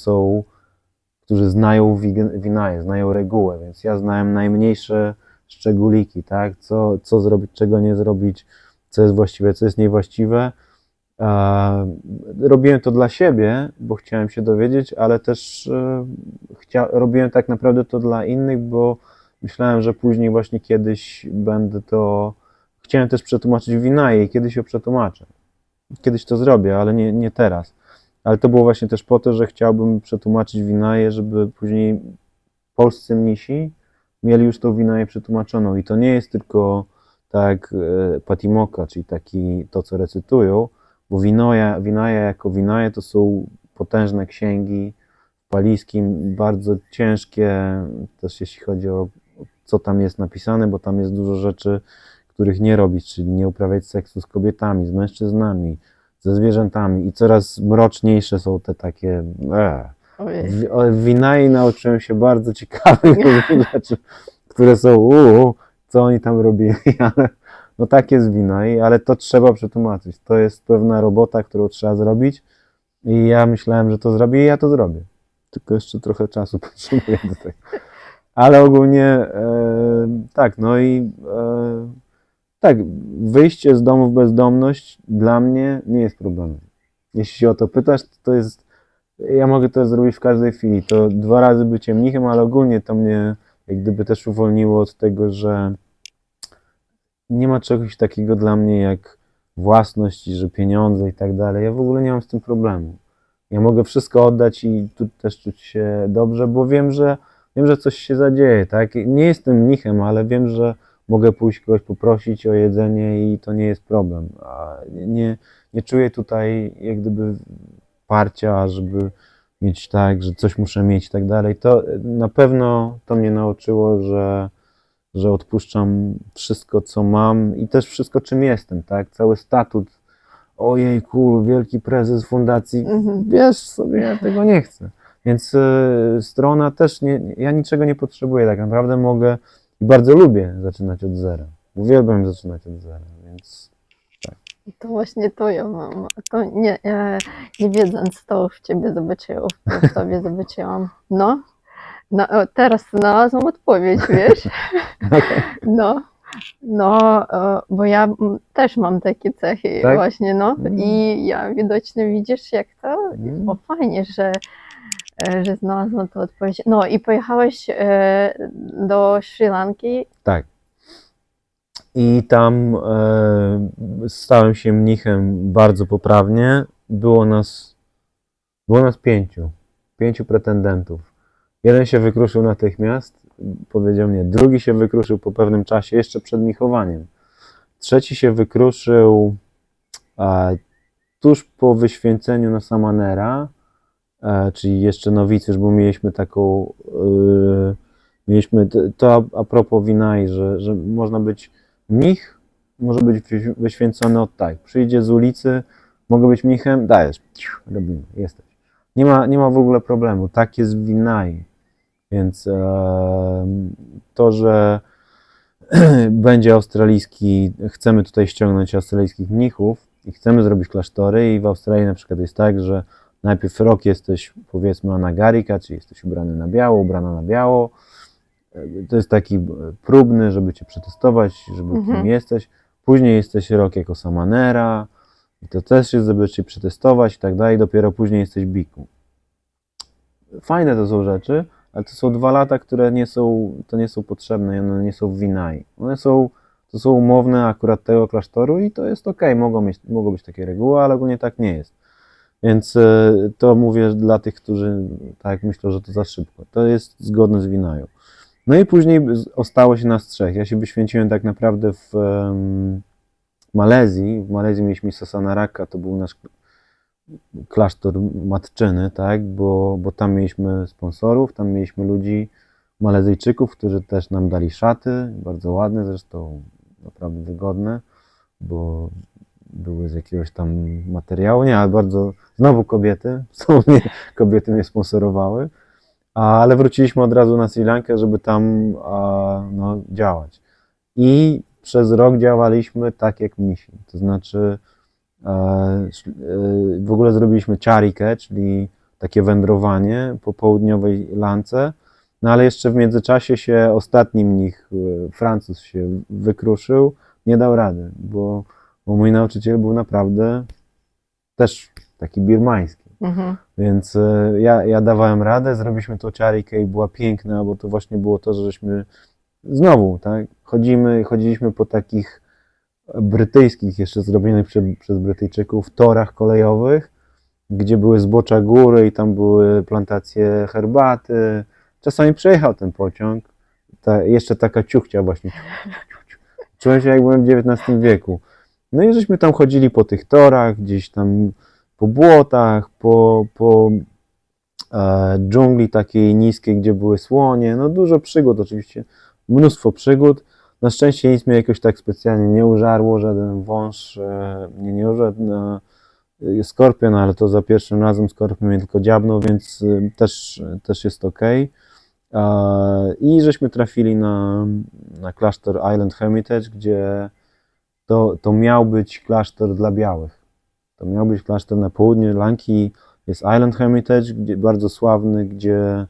znają Vinaję, znają regułę, więc ja znałem najmniejsze szczególiki, tak? Co zrobić, czego nie zrobić, co jest właściwe, co jest niewłaściwe. Robiłem to dla siebie, bo chciałem się dowiedzieć, ale też robiłem tak naprawdę to dla innych, bo myślałem, że później właśnie kiedyś chciałem też przetłumaczyć Vinaję i kiedyś ją przetłumaczę. Kiedyś to zrobię, ale nie teraz. Ale to było właśnie też po to, że chciałbym przetłumaczyć Vinaję, żeby później polscy mnisi mieli już tą Vinaję przetłumaczoną. I to nie jest tylko tak Patimokkha, czyli to, co recytują, bo Vinaja jako Vinaja to są potężne księgi w palijskim, bardzo ciężkie, też jeśli chodzi o co tam jest napisane, bo tam jest dużo rzeczy, których nie robić, czyli nie uprawiać seksu z kobietami, z mężczyznami, ze zwierzętami i coraz mroczniejsze są te takie... W Vinai nauczyłem się bardzo ciekawych rzeczy, które są co oni tam robili, ale no tak jest Vinai, ale to trzeba przetłumaczyć. To jest pewna robota, którą trzeba zrobić i ja myślałem, że to zrobię i ja to zrobię. Tylko jeszcze trochę czasu potrzebuję do tego. Ale ogólnie tak, no i tak, wyjście z domu w bezdomność dla mnie nie jest problemem. Jeśli się o to pytasz, to jest, ja mogę to zrobić w każdej chwili. To 2 razy bycie mnichem, ale ogólnie to mnie jak gdyby też uwolniło od tego, że nie ma czegoś takiego dla mnie jak własność, i że pieniądze i tak dalej. Ja w ogóle nie mam z tym problemu. Ja mogę wszystko oddać i tu też czuć się dobrze, bo wiem, że coś się zadzieje, tak? Nie jestem mnichem, ale wiem, że mogę pójść kogoś poprosić o jedzenie i to nie jest problem. A nie czuję tutaj jak gdyby parcia, żeby mieć tak, że coś muszę mieć i tak dalej. To na pewno to mnie nauczyło, że odpuszczam wszystko, co mam i też wszystko, czym jestem, tak? Cały statut, ojejku, wielki prezes fundacji, wiesz sobie, ja tego nie chcę. Więc strona też, ja niczego nie potrzebuję, tak naprawdę mogę i bardzo lubię zaczynać od zera. Uwielbiam zaczynać od zera, więc tak. To właśnie to ja mam. To nie wiedząc, to w ciebie zobaczyłam, w tobie zobaczyłam. No, teraz znalazłam odpowiedź, wiesz? Okej. Bo ja też mam takie cechy Tak? właśnie, i ja widocznie widzisz, jak to, Mm. fajnie, że znalazłam tę odpowiedź. No i pojechałeś do Sri Lanki. Tak. I tam stałem się mnichem bardzo poprawnie. Było nas pięciu pretendentów. Jeden się wykruszył natychmiast, powiedział nie. Drugi się wykruszył po pewnym czasie, jeszcze przed mnichowaniem. Trzeci się wykruszył tuż po wyświęceniu na Samanera, czyli jeszcze nowicjusz, bo mieliśmy taką, to a propos Vinay, że można być mnich, może być wyświęcony od tak. Przyjdzie z ulicy, mogę być mnichem, dajesz, robimy, jesteś. Nie ma w ogóle problemu, tak jest w Vinay. Więc to, że będzie chcemy tutaj ściągnąć australijskich mnichów i chcemy zrobić klasztory i w Australii na przykład jest tak, że najpierw rok jesteś, powiedzmy, anagarika, czyli jesteś ubrany na biało, ubrana na biało. To jest taki próbny, żeby cię przetestować, żeby kim jesteś. Później jesteś rok jako samanera i to też jest, żeby cię przetestować i tak dalej. Dopiero później jesteś biku. Fajne to są rzeczy, ale to są 2 lata, które nie są potrzebne i one nie są w Vinay. To są umowne akurat tego klasztoru i to jest okej, mogą być takie reguły, ale ogólnie tak nie jest. Więc to mówię dla tych, którzy tak myślą, że to za szybko. To jest zgodne z Vinayą. No i później ostało się nas 3. Ja się wyświęciłem tak naprawdę w Malezji. W Malezji mieliśmy Sasanaraka, to był nasz klasztor matczyny, tak? Bo tam mieliśmy sponsorów, tam mieliśmy ludzi, Malezyjczyków, którzy też nam dali szaty, bardzo ładne, zresztą naprawdę wygodne, bo były z jakiegoś tam materiału, nie, ale bardzo, znowu kobiety mnie sponsorowały, ale wróciliśmy od razu na Sri Lankę, żeby tam działać. I przez rok działaliśmy tak jak mnisi, to znaczy w ogóle zrobiliśmy charikę, czyli takie wędrowanie po południowej lance, no ale jeszcze w międzyczasie się ostatni mnich, Francuz, się wykruszył, nie dał rady, bo mój nauczyciel był naprawdę też taki birmański. Więc ja dawałem radę, zrobiliśmy tą charikę i była piękna, bo to właśnie było to, że żeśmy znowu, tak, chodziliśmy po takich brytyjskich, jeszcze zrobionych przez Brytyjczyków, torach kolejowych, gdzie były zbocza góry i tam były plantacje herbaty. Czasami przejechał ten pociąg, jeszcze taka ciuchcia właśnie. Czułem się, jak byłem w XIX wieku. No i żeśmy tam chodzili po tych torach, gdzieś tam po błotach, po dżungli takiej niskiej, gdzie były słonie. No dużo przygód oczywiście, mnóstwo przygód. Na szczęście nic mnie jakoś tak specjalnie nie użarło, żaden wąż mnie nie użarł. Skorpion, ale to za pierwszym razem skorpion mnie tylko dziabnął, więc też jest ok. I żeśmy trafili na klasztor Island Hermitage, gdzie to miał być klasztor dla białych. To miał być klasztor na południu Lanki. Jest Island Hermitage, bardzo sławny, gdzie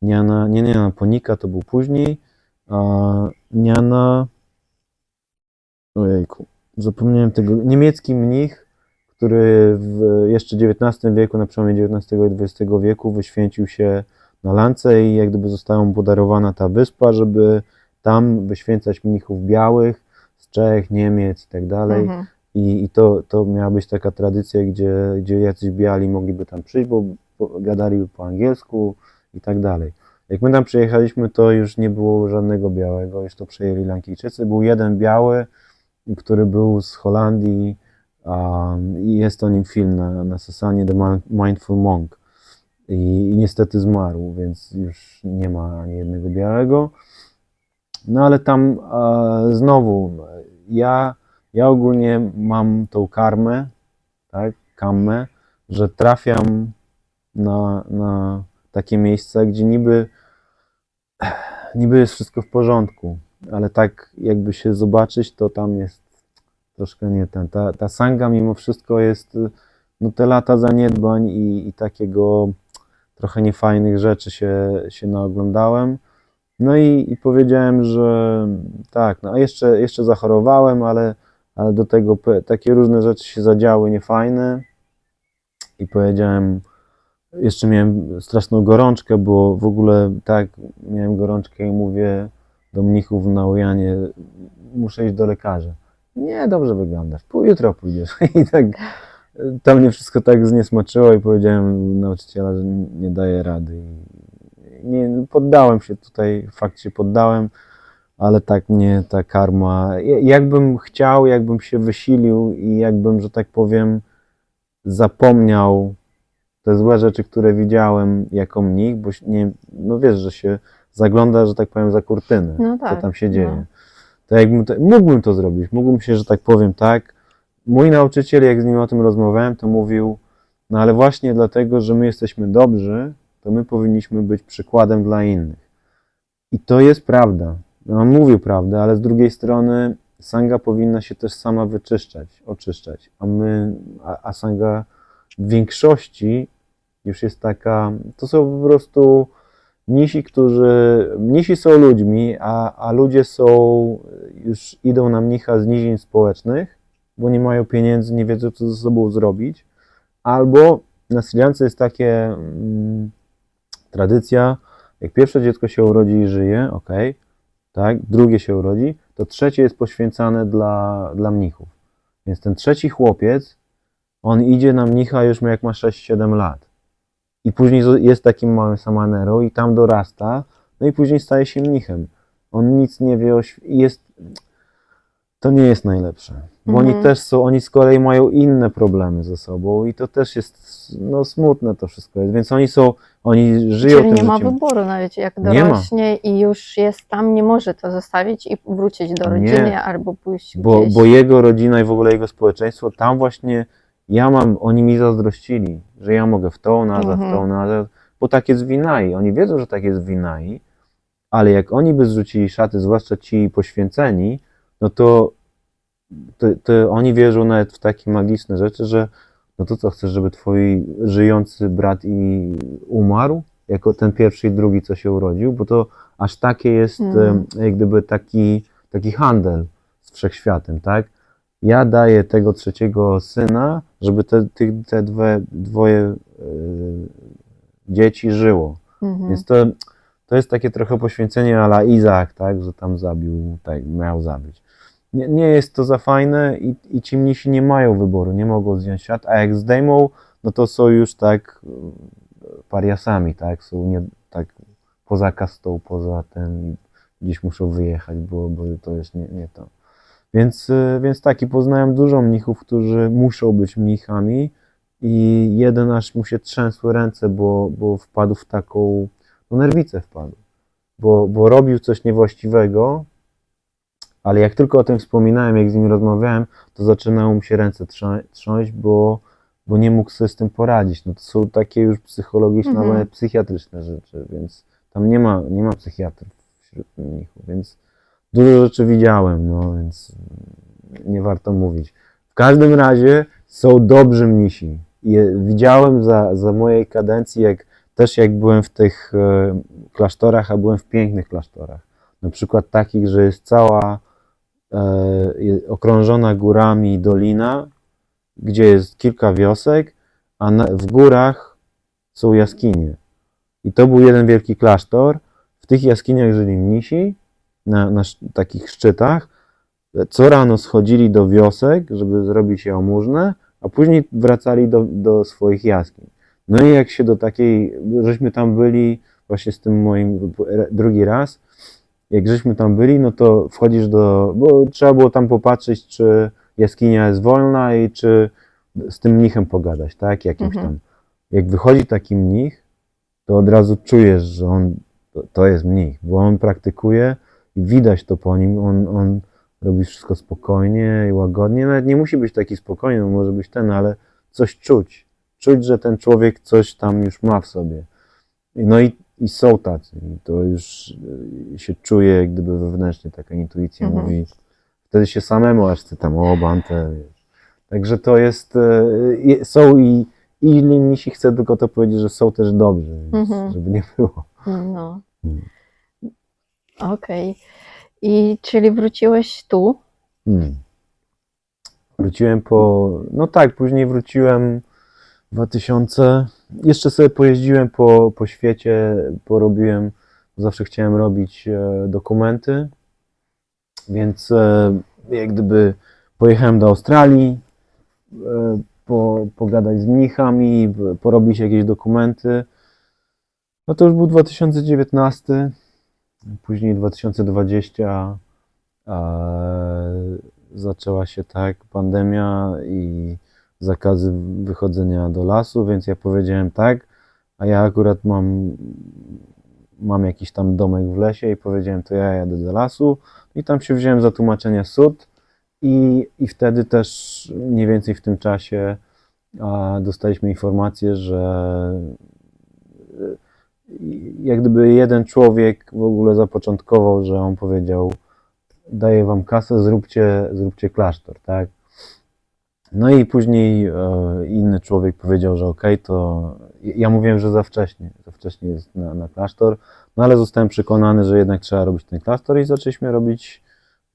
Niana Ponika to był później, ojejku, zapomniałem tego, niemiecki mnich, który w jeszcze XIX wieku, na przełomie XIX i XX wieku wyświęcił się na Lance i jak gdyby została mu podarowana ta wyspa, żeby tam wyświęcać mnichów białych z Czech, Niemiec i tak dalej. I to miała być taka tradycja, gdzie jacyś biali mogliby tam przyjść, bo gadali po angielsku i tak dalej. Jak my tam przyjechaliśmy, to już nie było żadnego białego, już to przejęli Lankijczycy. Był jeden biały, który był z Holandii i jest o nim film na Sasanie, The Mindful Monk. I niestety zmarł, więc już nie ma ani jednego białego. No ale tam znowu, ja ogólnie mam tą karmę, tak, kammę, że trafiam na takie miejsca, gdzie niby jest wszystko w porządku, ale tak jakby się zobaczyć, to tam jest troszkę nie ten. Ta sanga mimo wszystko jest, no te lata zaniedbań i takiego trochę niefajnych rzeczy się naoglądałem. No i powiedziałem, że tak, no a jeszcze zachorowałem, ale do tego takie różne rzeczy się zadziały niefajne i powiedziałem, jeszcze miałem straszną gorączkę, bo w ogóle tak, miałem gorączkę i mówię do mnichów na Ujanie, muszę iść do lekarza. Nie, dobrze wyglądasz, jutro pójdziesz. I tak to mnie wszystko tak zniesmaczyło i powiedziałem nauczyciela, że nie daję rady. Nie, poddałem się tutaj, fakt się poddałem, ale tak mnie ta karma, jakbym chciał, jakbym się wysilił i jakbym, że tak powiem, zapomniał te złe rzeczy, które widziałem jako mnich, bo nie, no wiesz, że się zagląda, że tak powiem, za kurtynę, No co tak, tam się dzieje. no. To jakbym mógłbym to zrobić, mógłbym się, że tak powiem, tak. Mój nauczyciel, jak z nim o tym rozmawiałem, to mówił, no ale właśnie dlatego, że my jesteśmy dobrzy, to my powinniśmy być przykładem dla innych. I to jest prawda. On mówił prawdę, ale z drugiej strony sanga powinna się też sama wyczyszczać, oczyszczać, a sanga w większości już jest taka, to są po prostu mnisi są ludźmi, a ludzie już idą na mnicha z nizin społecznych, bo nie mają pieniędzy, nie wiedzą co ze sobą zrobić, albo na Sri Lance jest takie tradycja, jak pierwsze dziecko się urodzi i żyje, tak, drugie się urodzi, to trzecie jest poświęcane dla mnichów. Więc ten trzeci chłopiec, on idzie na mnicha już jak ma 6-7 lat. I później jest takim małym samanero i tam dorasta, no i później staje się mnichem. On nic nie wie to nie jest najlepsze. Bo oni też oni z kolei mają inne problemy ze sobą i to też jest, no smutne to wszystko jest. Więc oni żyją Czyli tym nie ma życiem. wyboru nawet, jak Nie ma. dorośnie i już jest tam, nie może to zostawić i wrócić do rodziny Nie. albo pójść gdzieś. Bo jego rodzina i w ogóle jego społeczeństwo, tam właśnie oni mi zazdrościli, że ja mogę w tą nazę, bo tak jest w Winai. Oni wiedzą, że tak jest w Winai, ale jak oni by zrzucili szaty, zwłaszcza ci poświęceni, no to oni wierzą nawet w takie magiczne rzeczy, że no to co, chcesz, żeby twój żyjący brat i umarł, jako ten pierwszy i drugi, co się urodził, bo to aż takie jest jak gdyby taki handel z wszechświatem, tak? Ja daję tego trzeciego syna, żeby te dwoje dzieci żyło. Więc to jest takie trochę poświęcenie a la Izaak, tak? Że tam zabił, tak, miał zabić. Nie jest to za fajne i ci mnisi nie mają wyboru, nie mogą zdjąć świat, a jak zdejmą, no to są już tak pariasami, tak? Są tak poza kastą, poza tym, gdzieś muszą wyjechać, bo to jest nie to. Więc tak, i poznałem dużo mnichów, którzy muszą być mnichami i jeden aż mu się trzęsły ręce, bo wpadł w taką, no nerwicę wpadł, bo robił coś niewłaściwego, ale jak tylko o tym wspominałem, jak z nim rozmawiałem, to zaczynały mu się ręce trząść, bo nie mógł sobie z tym poradzić. No to są takie już psychologiczne, nawet psychiatryczne rzeczy, więc tam nie ma psychiatrów wśród mnichów, więc dużo rzeczy widziałem, no więc nie warto mówić. W każdym razie są dobrzy mnisi. Widziałem za mojej kadencji, jak byłem w tych klasztorach, a byłem w pięknych klasztorach. Na przykład takich, że jest cała okrążona górami dolina, gdzie jest kilka wiosek, a w górach są jaskinie. I to był jeden wielki klasztor. W tych jaskiniach żyli mnisi, na takich szczytach. Co rano schodzili do wiosek, żeby zrobić jałmużnę, a później wracali do swoich jaskiń. No i jak się żeśmy tam byli, właśnie z tym moim drugi raz, jak żeśmy tam byli, no to wchodzisz bo trzeba było tam popatrzeć, czy jaskinia jest wolna i czy z tym mnichem pogadać, tak, jakimś tam. Jak wychodzi taki mnich, to od razu czujesz, że to jest mnich, bo on praktykuje i widać to po nim, on robi wszystko spokojnie i łagodnie, nawet nie musi być taki spokojny, może być ale coś czuć, że ten człowiek coś tam już ma w sobie. No i i są tacy. I to już się czuje, jak gdyby wewnętrznie taka intuicja mówi. Wtedy się samemu aż chce tam, o, Bante, wiesz. Także to jest, są i inni mnisi, chcę tylko to powiedzieć, że są też dobrzy, więc żeby nie było. No. Okej. I czyli wróciłeś tu? Wróciłem no tak, później wróciłem 2000, jeszcze sobie pojeździłem po świecie, porobiłem, zawsze chciałem robić dokumenty, więc jak gdyby pojechałem do Australii, pogadać z mnichami, porobić jakieś dokumenty. No to już był 2019, później 2020 zaczęła się tak pandemia i zakazy wychodzenia do lasu, więc ja powiedziałem tak, a ja akurat mam jakiś tam domek w lesie i powiedziałem, to ja jadę do lasu i tam się wziąłem za tłumaczenie sud i wtedy też mniej więcej w tym czasie dostaliśmy informację, że jak gdyby jeden człowiek w ogóle zapoczątkował, że on powiedział, daję wam kasę, zróbcie klasztor, tak? No i później inny człowiek powiedział, że okej, to ja mówiłem, że za wcześnie jest na klasztor, no ale zostałem przekonany, że jednak trzeba robić ten klasztor i zaczęliśmy robić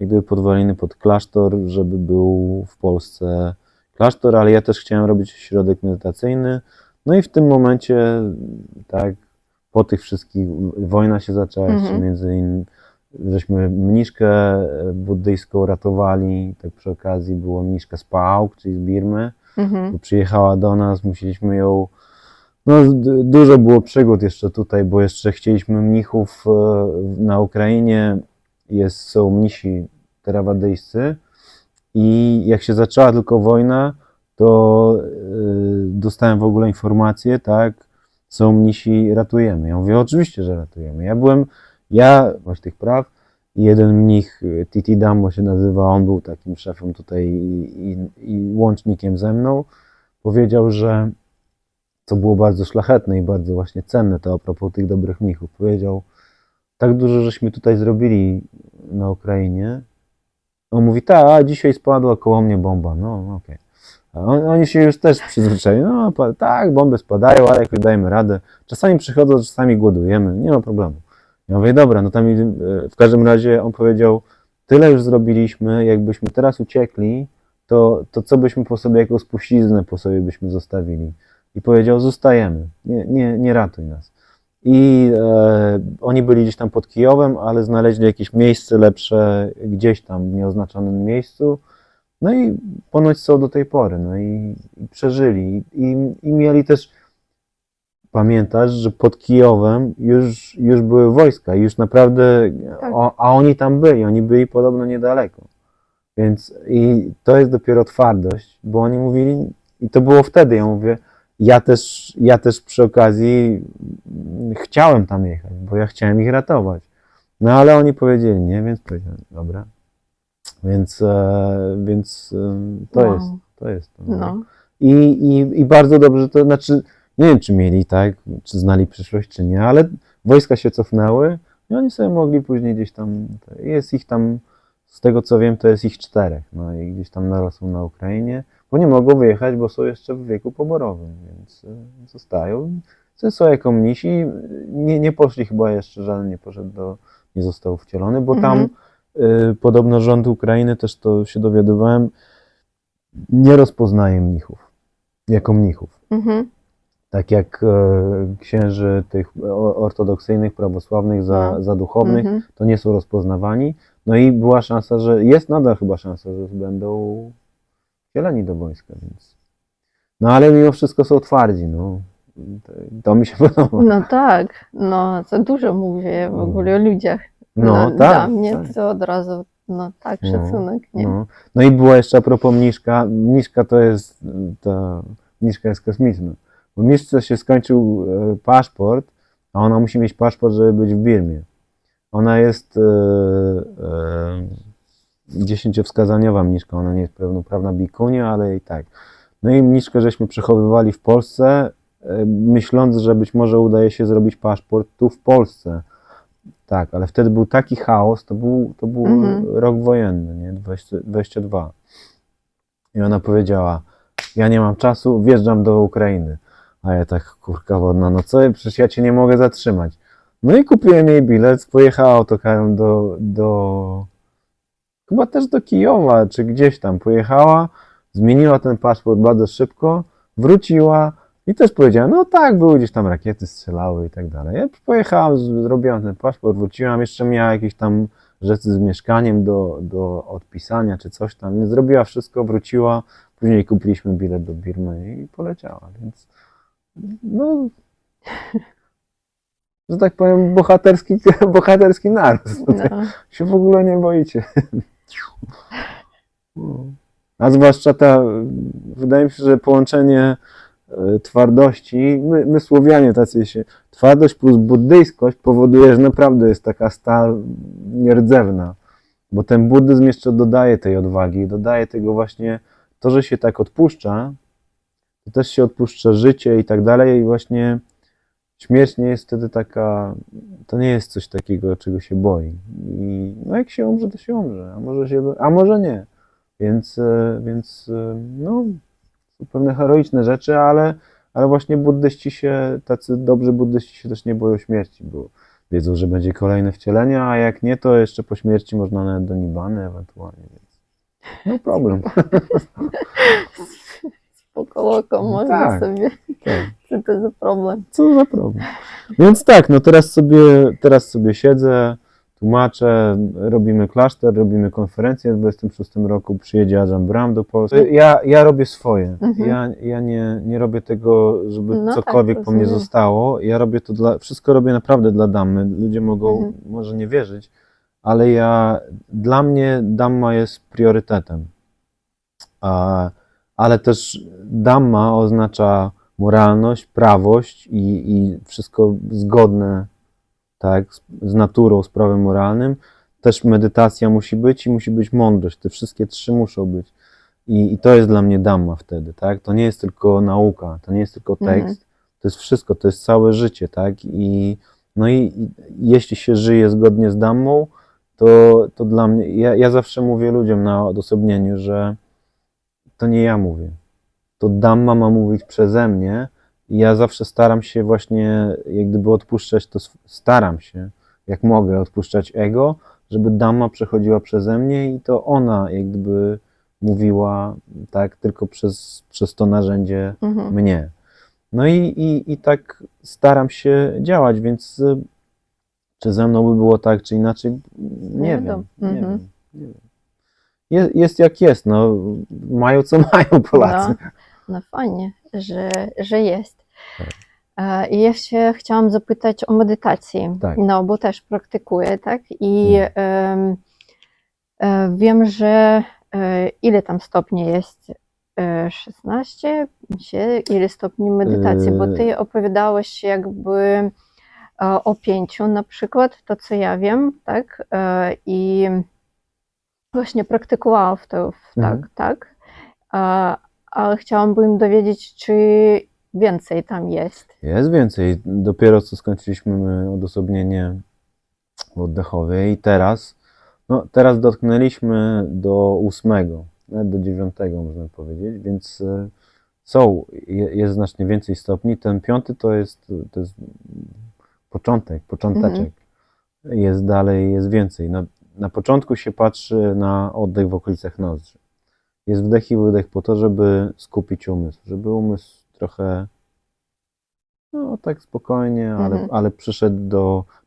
jak gdyby podwaliny pod klasztor, żeby był w Polsce klasztor, ale ja też chciałem robić ośrodek medytacyjny. No i w tym momencie, tak, po tych wszystkich, wojna się zaczęła jeszcze między innymi, żeśmy mniszkę buddyjską ratowali, tak przy okazji było mniszka z PAOK, czyli z Birmy, przyjechała do nas, musieliśmy ją, no dużo było przygód jeszcze tutaj, bo jeszcze chcieliśmy mnichów na Ukrainie, są mnisi terawadyjscy i jak się zaczęła tylko wojna, to dostałem w ogóle informację, tak, są mnisi, ratujemy. Ja mówię, oczywiście, że ratujemy. Ja właśnie tych praw i jeden mnich, Titi Dambo się nazywa, on był takim szefem tutaj i łącznikiem ze mną, powiedział, że co było bardzo szlachetne i bardzo właśnie cenne, to a propos tych dobrych mnichów, powiedział, tak dużo żeśmy tutaj zrobili na Ukrainie. On mówi, tak, a dzisiaj spadła koło mnie bomba, no okej. Oni się już też przyzwyczaili, no tak, bomby spadają, ale jakoś dajemy radę. Czasami przychodzą, czasami głodujemy, nie ma problemu. Ja mówię, dobra, no tam w każdym razie on powiedział, tyle już zrobiliśmy, jakbyśmy teraz uciekli, to co byśmy po sobie, jaką spuściznę po sobie byśmy zostawili. I powiedział, zostajemy, nie ratuj nas. I oni byli gdzieś tam pod Kijowem, ale znaleźli jakieś miejsce lepsze gdzieś tam w nieoznaczonym miejscu. No i ponoć są do tej pory, no i przeżyli. I mieli też, pamiętasz, że pod Kijowem już były wojska, już naprawdę, Tak. a oni tam byli, oni byli podobno niedaleko. Więc i to jest dopiero twardość, bo oni mówili, i to było wtedy, ja mówię, ja też przy okazji chciałem tam jechać, bo ja chciałem ich ratować. No ale oni powiedzieli nie, więc powiedziałem, dobra. Więc to Wow. jest to. No. I bardzo dobrze to, znaczy, nie wiem czy mieli, tak, czy znali przyszłość, czy nie, ale wojska się cofnęły i oni sobie mogli później gdzieś tam, jest ich tam, z tego co wiem, to jest ich 4, no i gdzieś tam narosło na Ukrainie, bo nie mogą wyjechać, bo są jeszcze w wieku poborowym, więc zostają. Są jako mnisi, nie poszli chyba jeszcze, żaden nie poszedł nie został wcielony, bo tam podobno rząd Ukrainy, też to się dowiadywałem, nie rozpoznaje mnichów, jako mnichów. Tak jak księży tych ortodoksyjnych, prawosławnych za duchownych, to nie są rozpoznawani. No i była szansa, że jest nadal chyba szansa, że będą wcieleni do wojska, więc. No ale mimo wszystko są twardzi, no. To mi się podoba. No tak, no za dużo mówię w ogóle o ludziach. No, tak. Dla mnie Tak. to od razu, no tak, szacunek, nie? No i była jeszcze a propos mniszka. Mniszka mniszka jest kosmiczna. Bo mniszce się skończył paszport, a ona musi mieć paszport, żeby być w Birmie. Ona jest 10-wskazaniowa mniszka, ona nie jest pełnoprawna bikunia, ale i tak. No i mniszkę żeśmy przechowywali w Polsce myśląc, że być może udaje się zrobić paszport tu w Polsce. Tak, ale wtedy był taki chaos, to był rok wojenny, nie? 22. I ona powiedziała, ja nie mam czasu, wjeżdżam do Ukrainy. A ja tak, kurka wodna, no co, przecież ja cię nie mogę zatrzymać. No i kupiłem jej bilet, pojechała autokarem chyba też do Kijowa, czy gdzieś tam pojechała, zmieniła ten paszport bardzo szybko, wróciła i też powiedziała, no tak, były gdzieś tam rakiety, strzelały i tak dalej. Ja pojechałam, zrobiłam ten paszport, wróciłam, jeszcze miała jakieś tam rzeczy z mieszkaniem do odpisania, czy coś tam. Nie zrobiła wszystko, wróciła, później kupiliśmy bilet do Birmy i poleciała, więc no, że tak powiem, bohaterski naród. No. Się w ogóle nie boicie. A zwłaszcza wydaje mi się, że połączenie twardości, my Słowianie tacy się, twardość plus buddyjskość powoduje, że naprawdę jest taka stal nierdzewna, bo ten buddyzm jeszcze dodaje tej odwagi, dodaje tego właśnie, to, że się tak odpuszcza, to też się odpuszcza życie i tak dalej i właśnie śmierć nie jest wtedy taka, to nie jest coś takiego, czego się boi. I no jak się umrze, to się umrze, a może nie. Więc no, są pewne heroiczne rzeczy, ale właśnie buddyści się, tacy dobrzy buddyści się też nie boją śmierci, bo wiedzą, że będzie kolejne wcielenie, a jak nie, to jeszcze po śmierci można nawet do nibbany ewentualnie, więc no problem. Spoko loko, można Tak, sobie. tak. Co to za problem? Co za problem. Więc tak, no teraz sobie siedzę, tłumaczę, robimy klasztor, robimy konferencję w 26 roku, przyjedzie Ajahn Brahm do Polski. Ja robię swoje. Ja nie robię tego, żeby No tak, cokolwiek po mnie rozumiem. zostało. Ja robię to wszystko robię naprawdę dla Dammy. Ludzie mogą może nie wierzyć, ale dla mnie Dhamma jest priorytetem. Ale też Dhamma oznacza moralność, prawość i wszystko zgodne, tak, z naturą, z prawem moralnym. Też medytacja musi być i musi być mądrość. Te wszystkie trzy muszą być. I to jest dla mnie Dhamma wtedy, tak? To nie jest tylko nauka, to nie jest tylko tekst, to jest wszystko, to jest całe życie, tak? No i jeśli się żyje zgodnie z Dhammą, to dla mnie, ja zawsze mówię ludziom na odosobnieniu, że to nie ja mówię. To Dhamma ma mówić przeze mnie i ja zawsze staram się właśnie jak gdyby odpuszczać to, staram się, jak mogę, odpuszczać ego, żeby Dhamma przechodziła przeze mnie i to ona jak gdyby mówiła tak tylko przez to narzędzie mnie. No i tak staram się działać, więc czy ze mną by było tak, czy inaczej, nie wiem. Jest jak jest, no mają co mają Polacy. No fajnie, że jest. I ja się chciałam zapytać o medytację, Tak. no bo też praktykuję, tak? I wiem, że ile tam stopni jest? 16? Ile stopni medytacji? Bo ty opowiadałeś jakby o 5 na przykład, to co ja wiem, tak? I właśnie praktykowałam tak. Ale chciałabym dowiedzieć, czy więcej tam jest. Jest więcej. Dopiero co skończyliśmy odosobnienie oddechowe i teraz dotknęliśmy do 8, nawet do 9 można powiedzieć, więc jest znacznie więcej stopni. Ten 5 to jest począteczek. Jest dalej, jest więcej. Na początku się patrzy na oddech w okolicach nozdrzy. Jest wdech i wydech po to, żeby skupić umysł, żeby umysł trochę tak spokojnie, ale przyszedł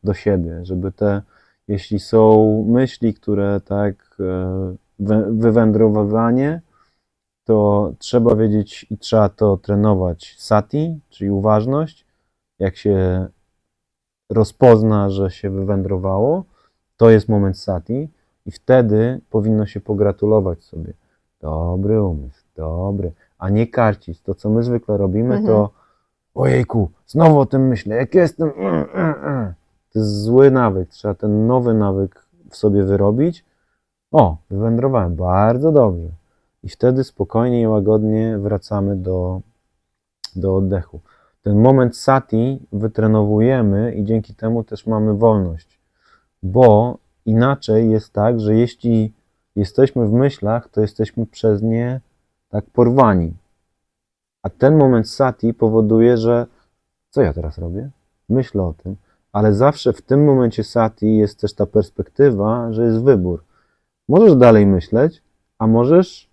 do siebie, żeby jeśli są myśli, które tak wywędrowywanie, to trzeba wiedzieć i trzeba to trenować sati, czyli uważność. Jak się rozpozna, że się wywędrowało, to jest moment sati i wtedy powinno się pogratulować sobie. Dobry umysł, dobry, a nie karcić. To, co my zwykle robimy, to ojejku, znowu o tym myślę, jak jestem... To jest zły nawyk, trzeba ten nowy nawyk w sobie wyrobić. Wywędrowałem, bardzo dobrze. I wtedy spokojnie i łagodnie wracamy do oddechu. ten moment sati wytrenowujemy i dzięki temu też mamy wolność. Bo inaczej jest tak, że jeśli jesteśmy w myślach, to jesteśmy przez nie tak porwani. A ten moment sati powoduje, że co ja teraz robię? Myślę o tym, ale zawsze w tym momencie sati jest też ta perspektywa, że jest wybór. Możesz dalej myśleć, a możesz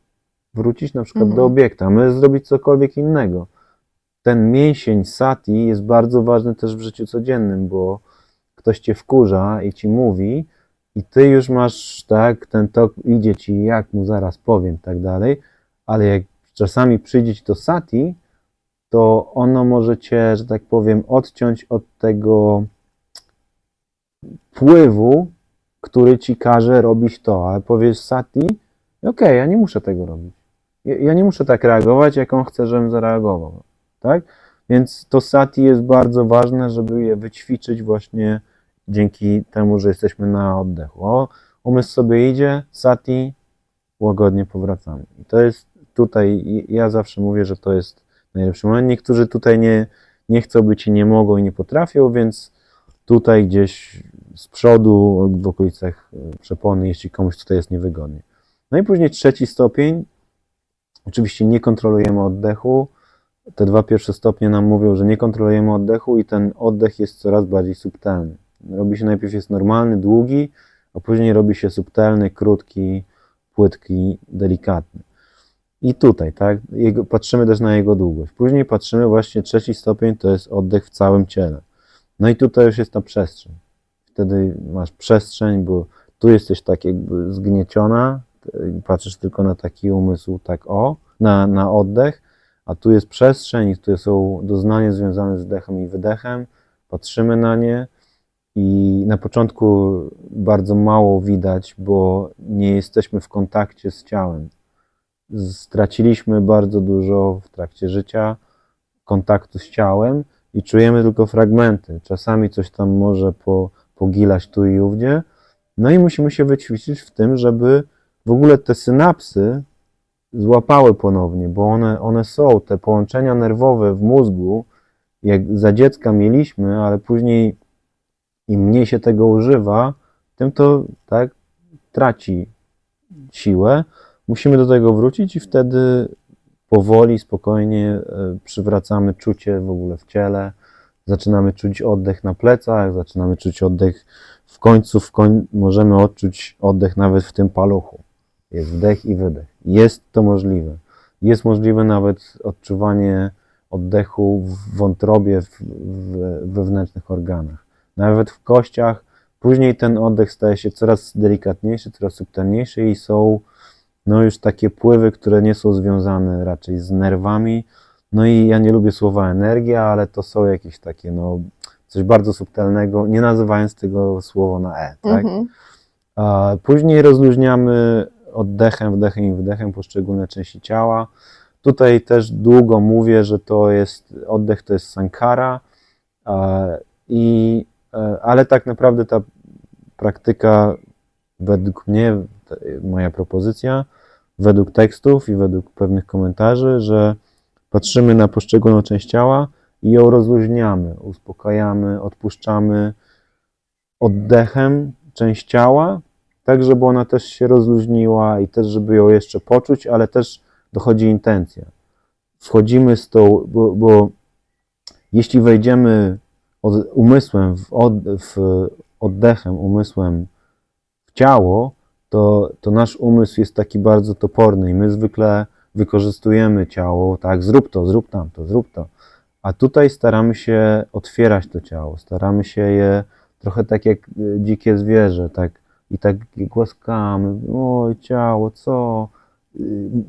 wrócić na przykład do obiekta, możesz zrobić cokolwiek innego. Ten mięsień sati jest bardzo ważny też w życiu codziennym, bo ktoś cię wkurza i ci mówi i ty już masz, tak, ten tok idzie ci, jak mu zaraz powiem, tak dalej, ale jak czasami przyjdzie ci to sati, to ono może cię, że tak powiem, odciąć od tego wpływu, który ci każe robić to, ale powiesz sati, okej, ja nie muszę tego robić. Ja nie muszę tak reagować, jak on chce, żebym zareagował, tak? Więc to sati jest bardzo ważne, żeby je wyćwiczyć właśnie dzięki temu, że jesteśmy na oddechu. O, umysł sobie idzie, sati, łagodnie powracamy. I to jest tutaj, ja zawsze mówię, że to jest najlepszy moment. Niektórzy tutaj nie chcą być i nie mogą i nie potrafią, więc tutaj gdzieś z przodu, w okolicach przepony, jeśli komuś tutaj jest niewygodnie. No i później 3. stopień. Oczywiście nie kontrolujemy oddechu. Te 2 pierwsze stopnie nam mówią, że nie kontrolujemy oddechu i ten oddech jest coraz bardziej subtelny. Robi się najpierw jest normalny, długi, a później robi się subtelny, krótki, płytki, delikatny. I tutaj, tak, patrzymy też na jego długość. Później patrzymy właśnie 3. stopień, to jest oddech w całym ciele. No i tutaj już jest ta przestrzeń. Wtedy masz przestrzeń, bo tu jesteś tak jakby zgnieciona, patrzysz tylko na taki umysł, tak na oddech, a tu jest przestrzeń i tu są doznania związane z wdechem i wydechem, patrzymy na nie i na początku bardzo mało widać, bo nie jesteśmy w kontakcie z ciałem. Straciliśmy bardzo dużo w trakcie życia kontaktu z ciałem i czujemy tylko fragmenty. Czasami coś tam może pogilać tu i ówdzie. No i musimy się wyćwiczyć w tym, żeby w ogóle te synapsy złapały ponownie, bo one są, te połączenia nerwowe w mózgu, jak za dziecka mieliśmy, ale później im mniej się tego używa, tym to tak traci siłę. Musimy do tego wrócić i wtedy powoli, spokojnie przywracamy czucie w ogóle w ciele, zaczynamy czuć oddech na plecach, zaczynamy czuć oddech w końcu, możemy odczuć oddech nawet w tym paluchu. Jest wdech i wydech. Jest to możliwe. Jest możliwe nawet odczuwanie oddechu w wątrobie, w wewnętrznych organach. Nawet w kościach. Później ten oddech staje się coraz delikatniejszy, coraz subtelniejszy i są już takie pływy, które nie są związane raczej z nerwami. No i ja nie lubię słowa energia, ale to są jakieś takie coś bardzo subtelnego, nie nazywając tego słowa na e, tak? A później rozluźniamy oddechem, wdechem i wydechem poszczególne części ciała. Tutaj też długo mówię, że oddech to jest sankhara, ale tak naprawdę ta praktyka według mnie, moja propozycja, według tekstów i według pewnych komentarzy, że patrzymy na poszczególną część ciała i ją rozluźniamy, uspokajamy, odpuszczamy oddechem część ciała, tak żeby ona też się rozluźniła i też żeby ją jeszcze poczuć, ale też dochodzi intencja. Wchodzimy z tą, bo jeśli wejdziemy umysłem, oddechem, umysłem w ciało, to nasz umysł jest taki bardzo toporny i my zwykle wykorzystujemy ciało, tak, zrób to, zrób tamto, zrób to. A tutaj staramy się otwierać to ciało, staramy się je trochę tak jak dzikie zwierzę, tak głaskamy, oj ciało, co?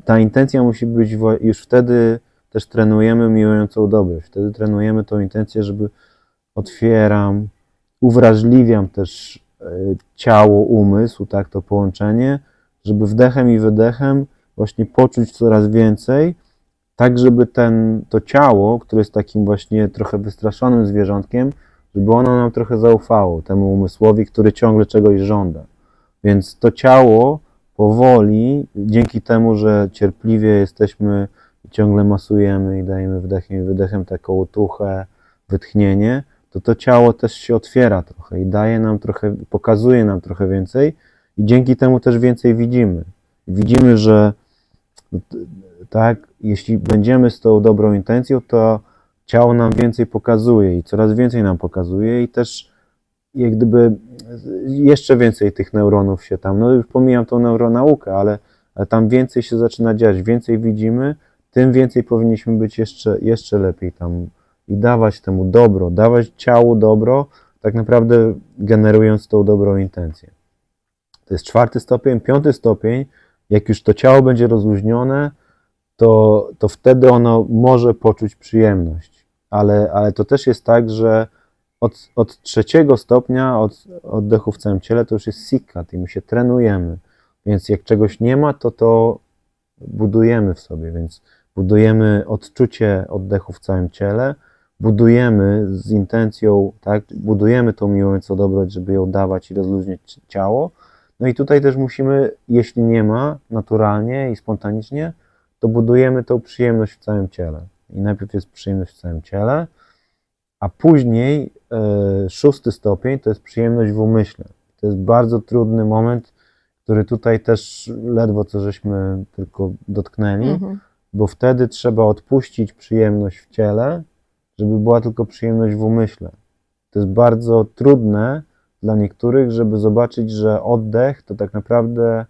Ta intencja musi być, już wtedy też trenujemy miłującą dobroć, wtedy trenujemy tą intencję, żeby otwieram, uwrażliwiam też ciało, umysł, tak, to połączenie, żeby wdechem i wydechem właśnie poczuć coraz więcej, tak żeby to ciało, które jest takim właśnie trochę wystraszonym zwierzątkiem, żeby ono nam trochę zaufało, temu umysłowi, który ciągle czegoś żąda. Więc to ciało powoli, dzięki temu, że cierpliwie jesteśmy i ciągle masujemy i dajemy wdechem i wydechem taką otuchę, wytchnienie, to ciało też się otwiera trochę i daje nam trochę, pokazuje nam trochę więcej i dzięki temu też więcej widzimy. Widzimy, że tak, jeśli będziemy z tą dobrą intencją, to ciało nam więcej pokazuje i coraz więcej nam pokazuje i też jak gdyby jeszcze więcej tych neuronów się tam, no już pomijam tą neuronaukę, ale tam więcej się zaczyna dziać, więcej widzimy, tym więcej powinniśmy być jeszcze lepiej tam i dawać temu dobro, dawać ciału dobro, tak naprawdę generując tą dobrą intencję. To jest 4. stopień. 5. stopień, jak już to ciało będzie rozluźnione, to wtedy ono może poczuć przyjemność. Ale to też jest tak, że od 3. stopnia, od oddechu w całym ciele, to już jest sikkat i my się trenujemy. Więc jak czegoś nie ma, to budujemy w sobie, więc budujemy odczucie oddechu w całym ciele, budujemy z intencją, tak, budujemy tą miłość o dobroć, żeby ją dawać i rozluźnić ciało. No i tutaj też musimy, jeśli nie ma naturalnie i spontanicznie, to budujemy tą przyjemność w całym ciele. I najpierw jest przyjemność w całym ciele, a później 6. stopień to jest przyjemność w umyśle. To jest bardzo trudny moment, który tutaj też ledwo co żeśmy tylko dotknęli, bo wtedy trzeba odpuścić przyjemność w ciele, żeby była tylko przyjemność w umyśle. To jest bardzo trudne dla niektórych, żeby zobaczyć, że oddech to tak naprawdę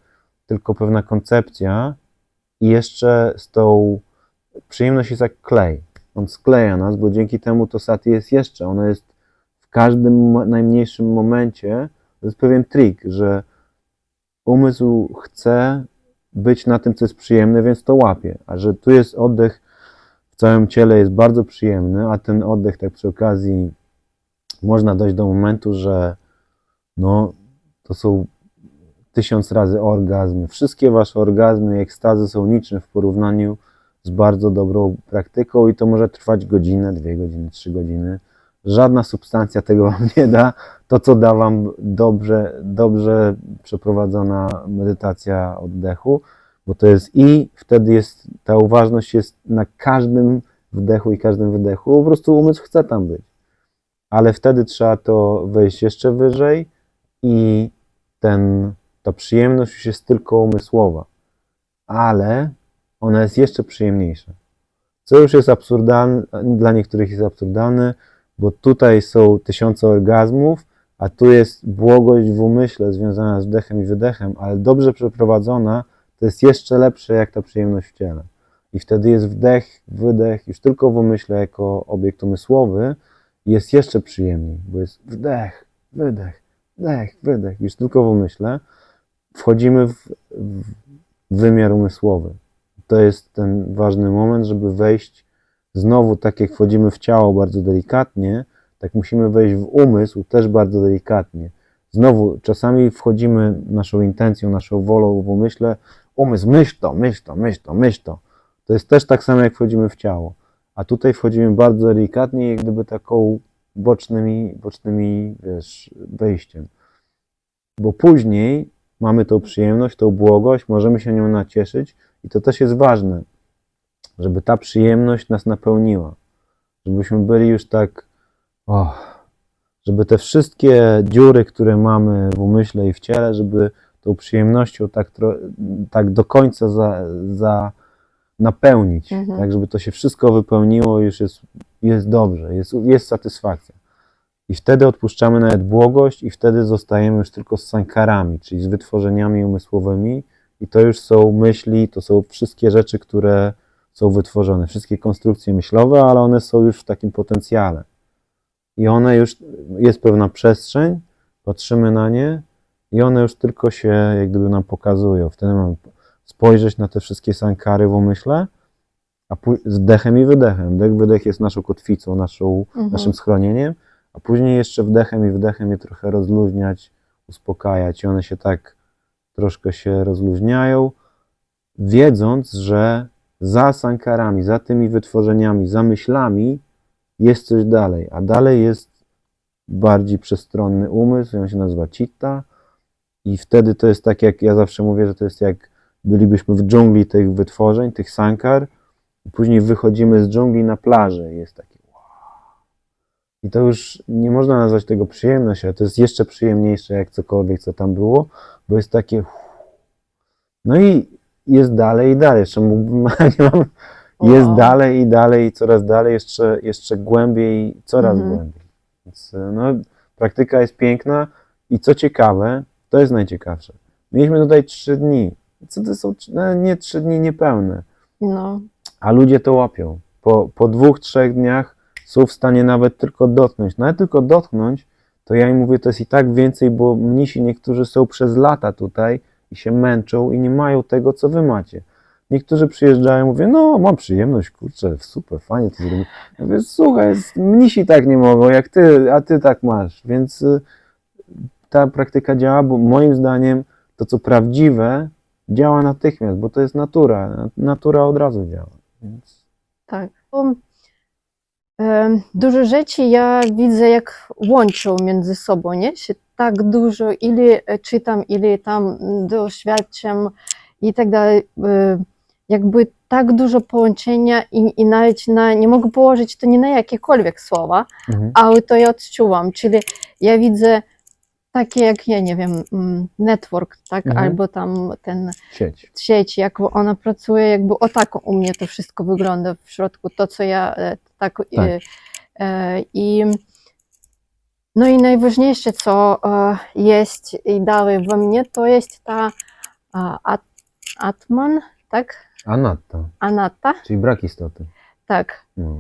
tylko pewna koncepcja i jeszcze z tą przyjemność jest jak klej. On skleja nas, bo dzięki temu to sati jest jeszcze. Ono jest w każdym najmniejszym momencie. To jest pewien trik, że umysł chce być na tym, co jest przyjemne, więc to łapie. A że tu jest oddech w całym ciele jest bardzo przyjemny, a ten oddech tak przy okazji można dojść do momentu, że no, to są 1000 razy orgazmy. Wszystkie wasze orgazmy i ekstazy są niczym w porównaniu z bardzo dobrą praktyką i to może trwać godzinę, 2 godziny, 3 godziny. Żadna substancja tego wam nie da. To, co da wam dobrze przeprowadzona medytacja oddechu, bo to jest i wtedy jest, ta uważność jest na każdym wdechu i każdym wydechu. Po prostu umysł chce tam być. Ale wtedy trzeba to wejść jeszcze wyżej i ta przyjemność już jest tylko umysłowa. Ale ona jest jeszcze przyjemniejsza. Co już jest absurdalne, dla niektórych jest absurdalne, bo tutaj są 1000 orgazmów, a tu jest błogość w umyśle związana z wdechem i wydechem, ale dobrze przeprowadzona, to jest jeszcze lepsze jak ta przyjemność w ciele. I wtedy jest wdech, wydech, już tylko w umyśle jako obiekt umysłowy, jest jeszcze przyjemniej, bo jest wdech, wydech, wdech, wydech, już tylko w umyśle. Wchodzimy w wymiar umysłowy. To jest ten ważny moment, żeby wejść znowu, tak jak wchodzimy w ciało bardzo delikatnie, tak musimy wejść w umysł też bardzo delikatnie. Znowu, czasami wchodzimy naszą intencją, naszą wolą w umyśle, umysł, myśl to, myśl to, myśl to, myśl to. To jest też tak samo, jak wchodzimy w ciało. A tutaj wchodzimy bardzo delikatnie, jak gdyby taką bocznymi wejściem. Bo później mamy tą przyjemność, tą błogość, możemy się nią nacieszyć i to też jest ważne, żeby ta przyjemność nas napełniła. Żebyśmy byli już tak, żeby te wszystkie dziury, które mamy w umyśle i w ciele, żeby tą przyjemnością tak do końca napełnić, tak, żeby to się wszystko wypełniło, już jest dobrze, jest satysfakcja. I wtedy odpuszczamy nawet błogość i wtedy zostajemy już tylko z sankarami, czyli z wytworzeniami umysłowymi i to już są myśli, to są wszystkie rzeczy, które są wytworzone, wszystkie konstrukcje myślowe, ale one są już w takim potencjale. I one już, jest pewna przestrzeń, patrzymy na nie i one już tylko się jak gdyby nam pokazują. Wtedy mamy spojrzeć na te wszystkie sankary w umyśle, a z wdechem i wydechem. Wdech, wydech jest naszą kotwicą, naszym schronieniem, a później jeszcze wdechem i wydechem je trochę rozluźniać, uspokajać i one się tak troszkę się rozluźniają, wiedząc, że za sankarami, za tymi wytworzeniami, za myślami jest coś dalej, a dalej jest bardziej przestronny umysł, on się nazywa citta i wtedy to jest tak, jak ja zawsze mówię, że to jest jak bylibyśmy w dżungli tych wytworzeń, tych sankar Później wychodzimy z dżungli na plażę i jest takie wow. I to już nie można nazwać tego przyjemnością, ale to jest jeszcze przyjemniejsze jak cokolwiek, co tam było, bo jest takie no i jest dalej i dalej. Jeszcze mógłbym, nie mam, jest Wow. dalej i dalej, coraz dalej, jeszcze głębiej, coraz głębiej. Więc no, praktyka jest piękna i co ciekawe, to jest najciekawsze. Mieliśmy tutaj 3 dni. Co to są, no, nie 3 dni niepełne, No, a ludzie to łapią. Po 2-3 dniach są w stanie nawet tylko dotknąć. Nawet tylko dotknąć, to ja im mówię, to jest i tak więcej, bo mnisi niektórzy są przez lata tutaj i się męczą i nie mają tego, co wy macie. Niektórzy przyjeżdżają, mówię, no mam przyjemność, kurczę, super, fajnie to zrobić. Ja mówię, słuchaj, mnisi tak nie mogą, jak ty, a ty tak masz. Więc ta praktyka działa, bo moim zdaniem to, co prawdziwe, działa natychmiast, bo to jest natura. Natura od razu działa. Więc... tak. Dużo rzeczy ja widzę, jak łączą między sobą, nie? Się tak dużo, ile czytam, ile tam doświadczam i tak dalej. Jakby tak dużo połączenia i nawet nie mogę położyć to nie na jakiekolwiek słowa, ale to ja odczuwam. Czyli ja widzę takie jak, ja nie wiem, network, tak? Albo tam ten sieć, jak ona pracuje, jakby o tak u mnie to wszystko wygląda w środku, to co ja tak. No i najważniejsze, co jest i dalej we mnie, to jest ta Atman, tak? Anatta. Czyli brak istoty. Tak. No.